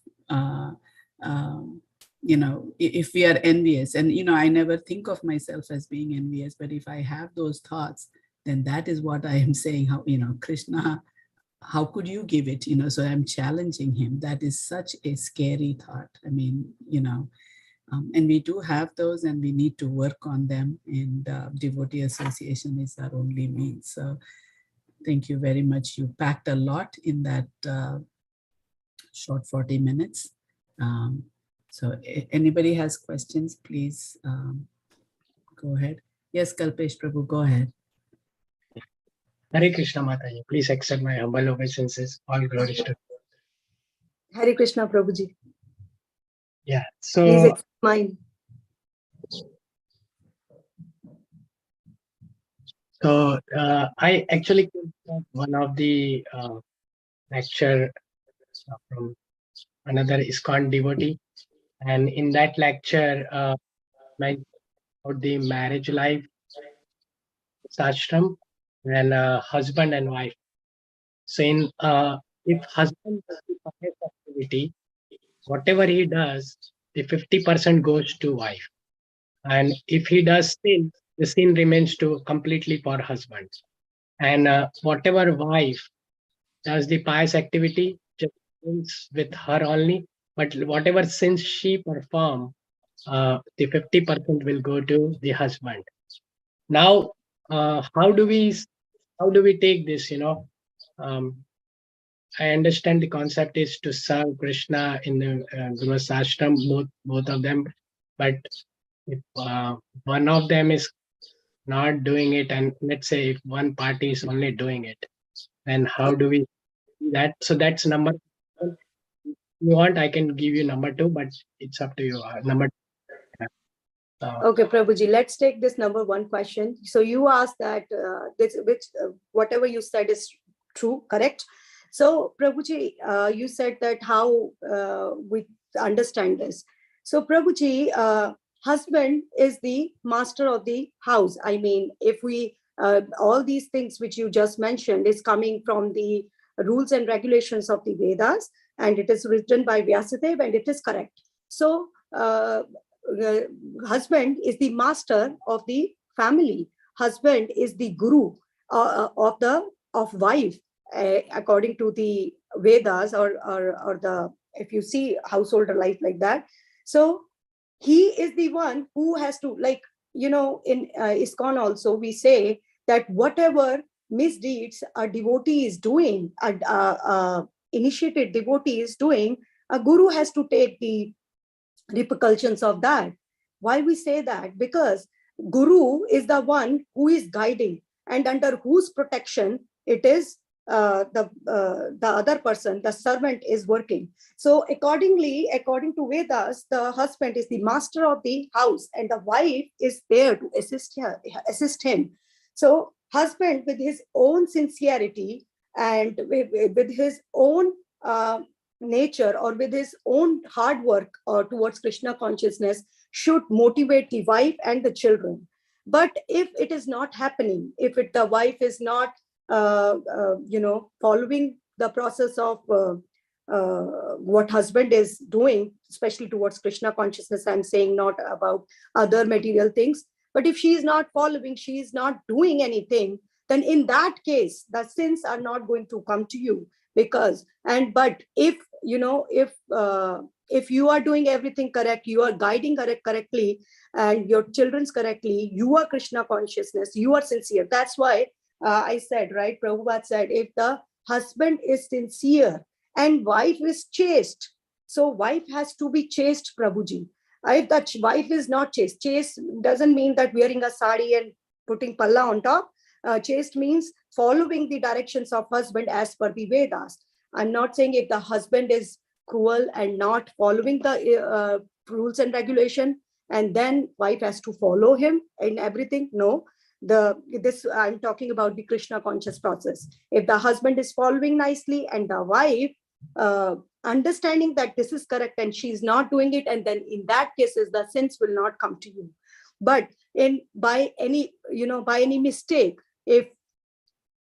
if we are envious. And, I never think of myself as being envious, but if I have those thoughts, then that is what I am saying. How, Krishna, how could you give it? So I'm challenging him. That is such a scary thought. I mean, and we do have those and we need to work on them, and devotee association is our only means. So thank you very much. You packed a lot in that short 40 minutes. So anybody has questions, please go ahead. Yes, Kalpesh Prabhu, go ahead. Hare Krishna Mataji, please accept my humble obeisances. All glories to Hare Krishna Prabhuji. Yeah, Please so accept mine. I actually one of the lecture from another ISKCON devotee, and in that lecture, about the marriage life, ashram, and husband and wife. So in if husband does the pious activity, whatever he does, the 50% goes to wife, and if he does sin, the sin remains to completely for husband. And whatever wife does the pious activity, just sins with her only, but whatever sins she perform, the 50% will go to the husband. Now, how do we take this? I understand the concept is to serve Krishna in the Grihastha ashram, both of them, but if one of them is not doing it, and let's say if one party is only doing it, then how do we do that? So that's number one. If you want, I can give you number two, but it's up to you. Number two. Okay, Prabhuji, let's take this number one question. So you asked that whatever you said is true, correct? So Prabhuji, you said that how we understand this. So Prabhuji, husband is the master of the house. I mean, if we, all these things which you just mentioned is coming from the rules and regulations of the Vedas, and it is written by Vyasadeva, and it is correct. So husband is the master of the family. Husband is the guru of wife, according to the Vedas, or the, if you see householder life like that. So he is the one who has to, like, in ISKCON also we say that whatever misdeeds a devotee is doing, initiated devotee is doing, a guru has to take the repercussions of that. Why we say that? Because guru is the one who is guiding, and under whose protection it is the other person, the servant, is working. So accordingly, according to Vedas, the husband is the master of the house, and the wife is there to assist him. So husband, with his own sincerity and with his own nature, or with his own hard work towards Krishna consciousness, should motivate the wife and the children. But if it is not happening, if the wife is not following the process of what husband is doing, especially towards Krishna consciousness, I'm saying, not about other material things, but if she is not following, she is not doing anything, then in that case the sins are not going to come to you. Because, but if if you are doing everything correct, you are guiding correctly, and your children's correctly, you are Krishna consciousness, you are sincere. That's why I said, right, Prabhupada said, if the husband is sincere and wife is chaste, so wife has to be chaste, Prabhuji. If that wife is not chaste, chaste doesn't mean that wearing a sari and putting palla on top. Chaste means following the directions of husband as per the Vedas. I'm not saying if the husband is cruel and not following the rules and regulation, and then wife has to follow him in everything. No, I'm talking about the Krishna conscious process. If the husband is following nicely and the wife understanding that this is correct and she's not doing it, and then in that cases the sins will not come to you. But by any mistake, if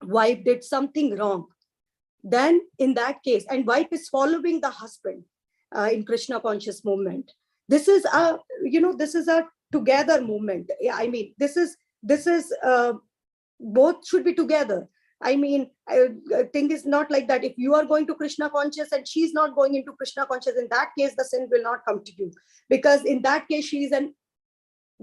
wife did something wrong, then in that case, and wife is following the husband in Krishna conscious movement, this is a together movement. I mean, this is both should be together. I mean, thing is not like that. If you are going to Krishna conscious and she's not going into Krishna conscious, in that case the sin will not come to you, because in that case she is an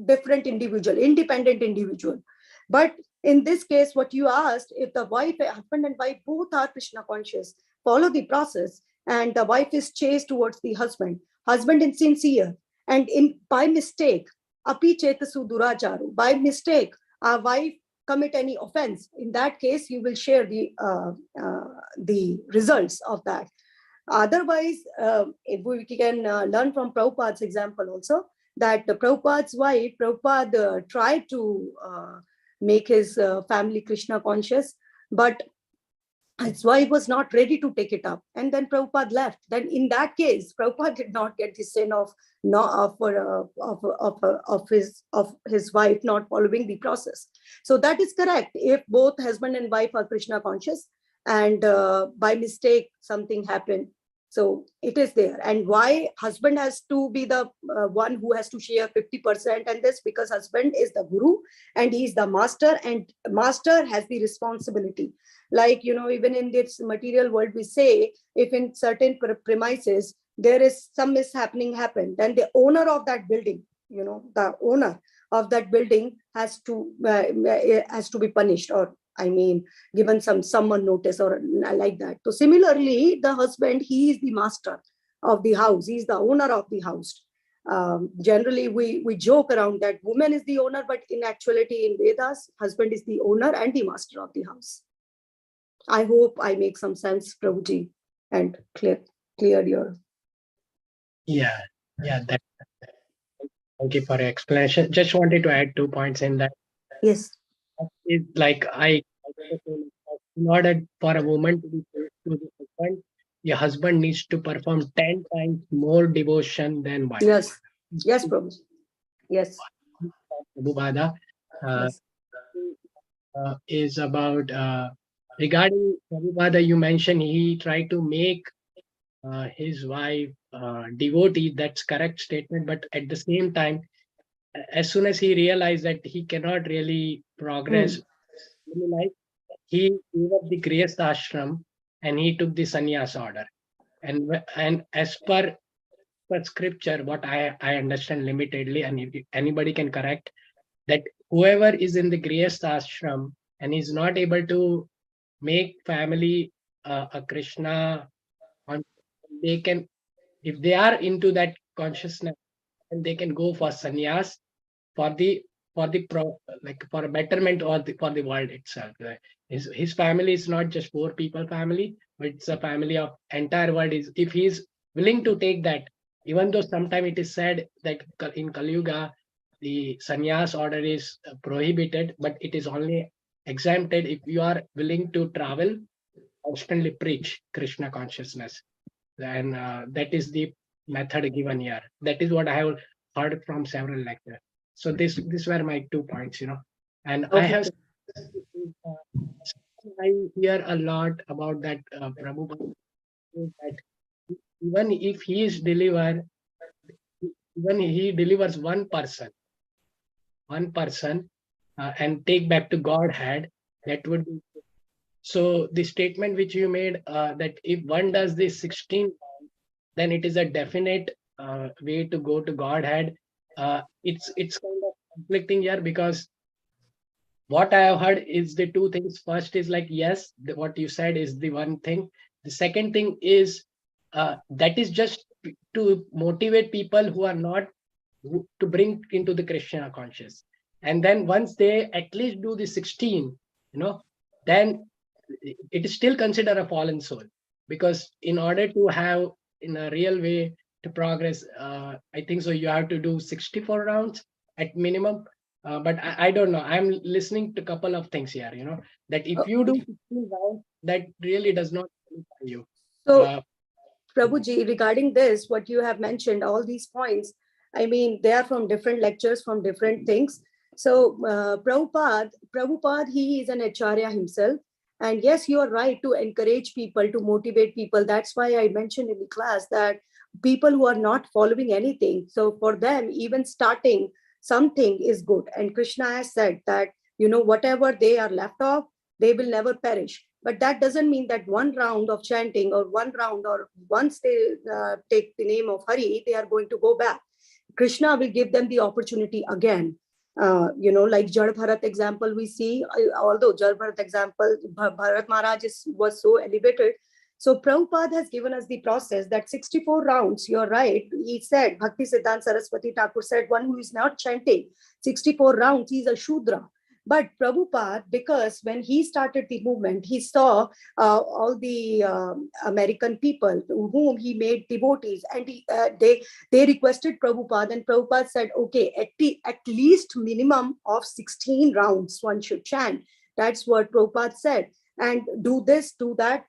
different individual, independent individual. But in this case, what you asked, if the husband and wife both are Krishna conscious, follow the process, and the wife is chaste towards the husband is sincere, and by mistake, api chetasu duracharu, by mistake, our wife commit any offense, in that case you will share the results of that. Otherwise, if we can learn from Prabhupada's example also, that the Prabhupada's wife, Prabhupada tried to make his family Krishna conscious, but his wife was not ready to take it up, and then Prabhupada left. Then in that case, Prabhupada did not get the sin of his wife not following the process. So that is correct. If both husband and wife are Krishna conscious, and by mistake something happened, so it is there. And why husband has to be the one who has to share 50%, and this because husband is the guru and he is the master, and master has the responsibility. Like, even in this material world, we say, if in certain premises there is some mishappening happen, then the owner of that building, the owner of that building has to be punished, or I mean, given some summon notice or like that. So similarly, the husband, he is the master of the house. He is the owner of the house. Generally, we joke around that woman is the owner, but in actuality, in Vedas, husband is the owner and the master of the house. I hope I make some sense, Prabhuji, and clear your. Yeah. Thank you for your explanation. Just wanted to add 2 points in that. Yes. Is like in order for a woman to be faithful to the husband, your husband needs to perform 10 times more devotion than wife. Yes, Prabhu. Yes. Prabhupada Yes. is about regarding Prabhupada, you mentioned he tried to make his wife devotee. That's correct statement, but at the same time, as soon as he realized that he cannot really progress in life, he gave up the Grihastha ashram and he took the sannyas order. And as per scripture, what I understand limitedly, and if anybody can correct, that whoever is in the Grihastha ashram and is not able to make family a Krishna, they can, if they are into that consciousness, and they can go for sannyas for a betterment or for the world itself. His family is not just 4 people family, but it's a family of entire world. If he is willing to take that, even though sometimes it is said that in Kali Yuga the sannyas order is prohibited, but it is only exempted if you are willing to travel, constantly preach Krishna consciousness. And that is the method given here. That is what I have heard from several lectures. So these were my 2 points, and okay. I hear a lot about that Prabhupada, that even if he is delivered, even he delivers one person and take back to Godhead, that would be. So the statement which you made, that if one does this 16 times, then it is a definite way to go to Godhead. It's kind of conflicting here, because what I have heard is the 2 things. First is like, yes, what you said is the one thing. The second thing is that is just to motivate people who are not, to bring into the Krishna conscious. And then once they at least do the 16, then it is still considered a fallen soul, because in order to have in a real way to progress, I think so you have to do 64 rounds at minimum. But I don't know. I'm listening to a couple of things here, that if you do 16 rounds, that really does not qualify you. So Prabhuji, regarding this, what you have mentioned, all these points, I mean, they are from different lectures, from different things. So Prabhupada, he is an acharya himself. And yes, you are right to encourage people, to motivate people. That's why I mentioned in the class that people who are not following anything, so for them, even starting something is good. And Krishna has said that, whatever they are left off, they will never perish. But that doesn't mean that one round of chanting or one round, or once they take the name of Hari, they are going to go back. Krishna will give them the opportunity again. Like Jad Bharat example we see, although Jad Bharat example, Bharat Maharaj was so elevated. So Prabhupada has given us the process that 64 rounds, you're right. He said, Bhakti Siddhanta Saraswati Thakur said, one who is not chanting 64 rounds, he's a Shudra. But Prabhupada, because when he started the movement, he saw all the American people whom he made devotees, and they requested Prabhupada, and Prabhupada said, okay, at least minimum of 16 rounds one should chant. That's what Prabhupada said. And do this, do that,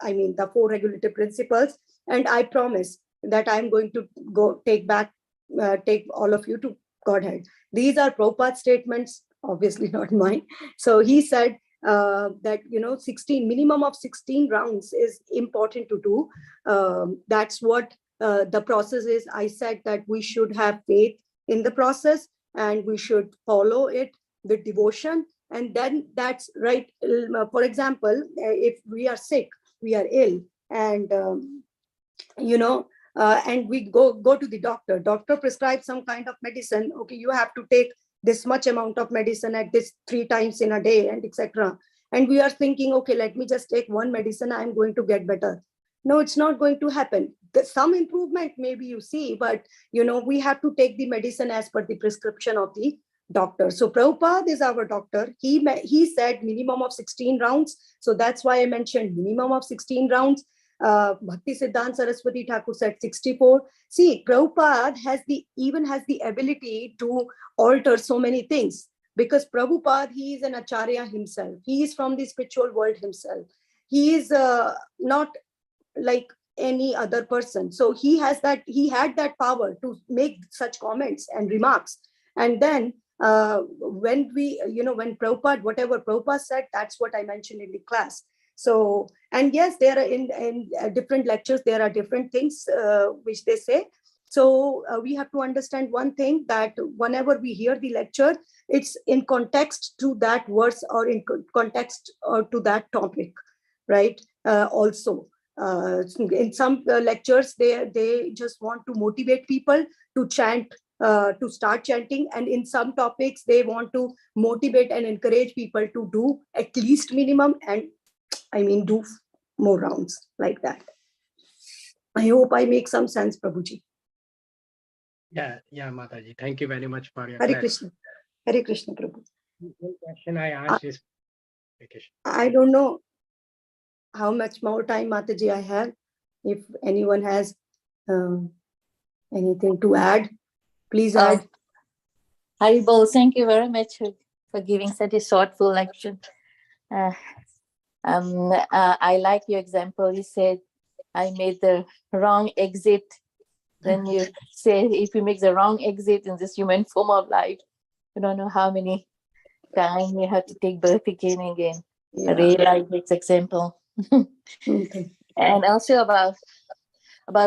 I mean, the 4 regulative principles. And I promise that I'm going to go take all of you to Godhead. These are Prabhupada's statements, obviously not mine. So he said that, 16, minimum of 16 rounds is important to do. That's what the process is. I said that we should have faith in the process and we should follow it with devotion. And then that's right. For example, if we are sick, we are ill, and and we go to the doctor prescribes some kind of medicine. Okay, you have to take this much amount of medicine at this 3 times in a day, and etc. And we are thinking, okay, let me just take one medicine, I'm going to get better. No, it's not going to happen. Some improvement maybe you see, but we have to take the medicine as per the prescription of the doctor. So Prabhupada is our doctor. He said minimum of 16 rounds. So that's why I mentioned minimum of 16 rounds. Bhakti Siddhanta Saraswati Thakur said 64. See, Prabhupada has the ability to alter so many things, because Prabhupada, he is an acharya himself. He is from the spiritual world himself. He is not like any other person. So he had that power to make such comments and remarks. And then when Prabhupada, whatever Prabhupada said, that's what I mentioned in the class. So, and yes, there are in different lectures, there are different things which they say. So we have to understand one thing, that whenever we hear the lecture, it's in context to that verse or in context or to that topic, right? Also, in some lectures, they just want to motivate people to chant, to start chanting, and in some topics they want to motivate and encourage people to do at least minimum, and do more rounds like that. I hope I make some sense, Prabhuji. Yeah, Mataji. Thank you very much for your Hare Krishna. Hare Krishna, Prabhu. One question I asked is, I don't know how much more time, Mataji, I have. If anyone has anything to add, please add. Haribol, thank you very much for giving such a thoughtful lecture. I like your example. You said, I made the wrong exit. Then you say, if you make the wrong exit in this human form of life, you don't know how many times you have to take birth again and again. Yeah. I really like this example. Okay. And also about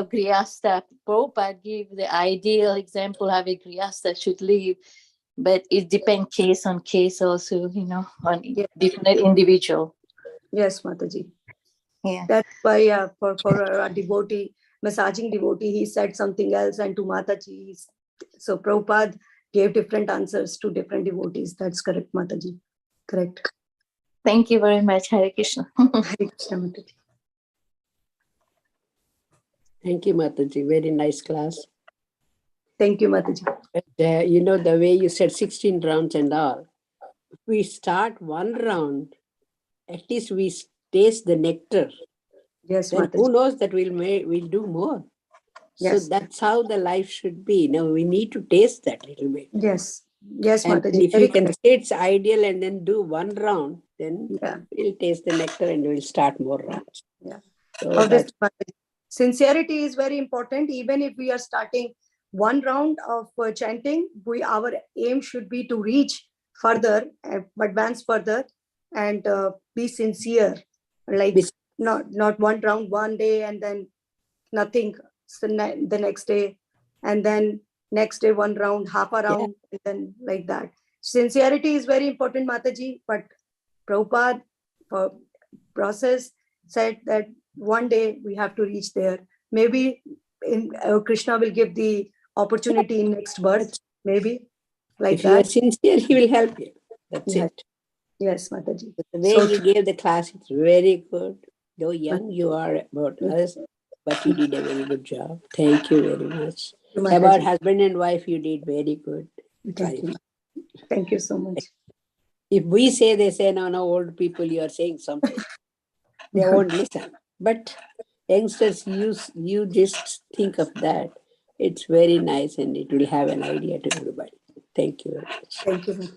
Grihastha, Prabhupada gave the ideal example how a Grihastha should live, but it depends case on case also, on different individual. Yes, Mataji. Yeah. That's why for a devotee, massaging devotee, he said something else, and to Mataji. So Prabhupada gave different answers to different devotees. That's correct, Mataji. Correct. Thank you very much, Hare Krishna. Hare Krishna, Mataji. Thank you, Mataji. Very nice class. Thank you, Mataji. But, the way you said 16 rounds and all, if we start one round, at least we taste the nectar. Yes, then Mataji. Who knows that we'll do more. Yes. So that's how the life should be. We need to taste that little bit. Yes. Yes, And Mataji. if you can say it's ideal and then do one round, then we'll taste the nectar and we'll start more rounds. Yeah. So Sincerity is very important. Even if we are starting one round of chanting, our aim should be to reach further, advance further, and be sincere. Like not one round one day and then nothing the next day, and then next day one round, half a round, and then like that. Sincerity is very important, Mataji. But Prabhupada process said that one day we have to reach there. Maybe Krishna will give the opportunity in next birth, maybe like if that. you are sincere, he will help you. That's it. Yes, Mataji. The way you gave the class, it's very good. Though young you are about us, but you did a very good job. Thank you very much. About husband and wife, you did very good. Thank you so much. If we say, they say, no, old people, you are saying something. They won't listen. But youngsters, you just think of that. It's very nice and it will have an idea to everybody. Thank you very much. Thank you.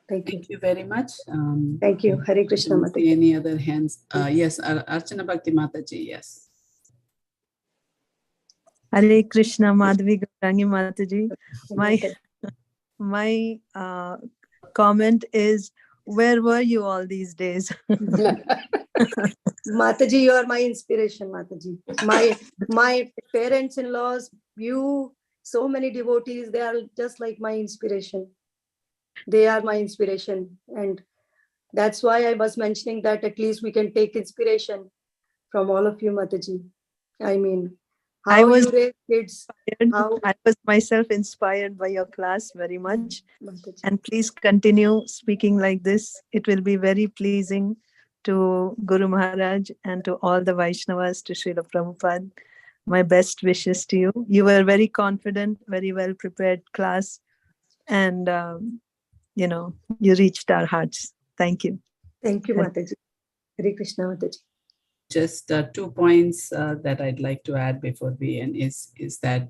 Thank you very much. Thank you. Hare Krishna Mataji. Any other hands? Yes, Archana Bhakti Mataji, yes. Hare Krishna Madhavi Gaurangi Mataji. My comment is, where were you all these days? Mataji, you are my inspiration, Mataji. My parents-in-laws, you, so many devotees, they are just like my inspiration. They are my inspiration. And that's why I was mentioning that at least we can take inspiration from all of you, Mataji. I mean, how you raise kids. I was myself inspired by your class very much. And please continue speaking like this. It will be very pleasing to Guru Maharaj and to all the Vaishnavas, to Srila Prabhupada. My best wishes to you. You were very confident, very well prepared class. And, you reached our hearts. Thank you. Thank you, Mataji. Hare Krishna, Mataji. Just 2 points that I'd like to add before we end is that,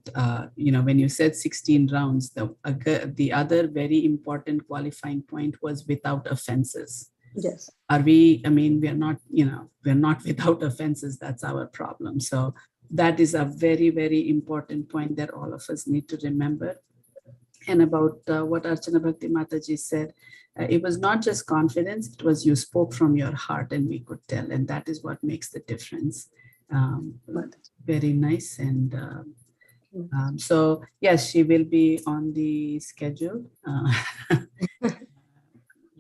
when you said 16 rounds, the other very important qualifying point was without offenses. Yes. We are not, we're not without offenses. That's our problem. So that is a very, very important point that all of us need to remember. And about what Archana Bhakti Mataji said, it was not just confidence, it was you spoke from your heart and we could tell. And that is what makes the difference. Very nice. And so, yes, she will be on the schedule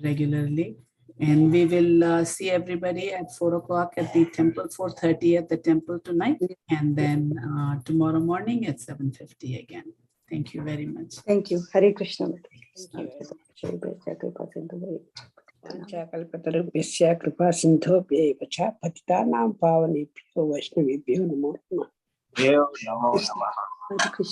regularly. And we will see everybody at 4 o'clock at the temple, 4:30 at the temple tonight. And then tomorrow morning at 7:50 again. Thank you very much. Thank you. Hare Krishna. Panchakalpatarubhyasya kripa sindhobhya vacha patitanam pavanebhyo vaishnavebhyo namo namah. Namo Namaha. Hare Krishna.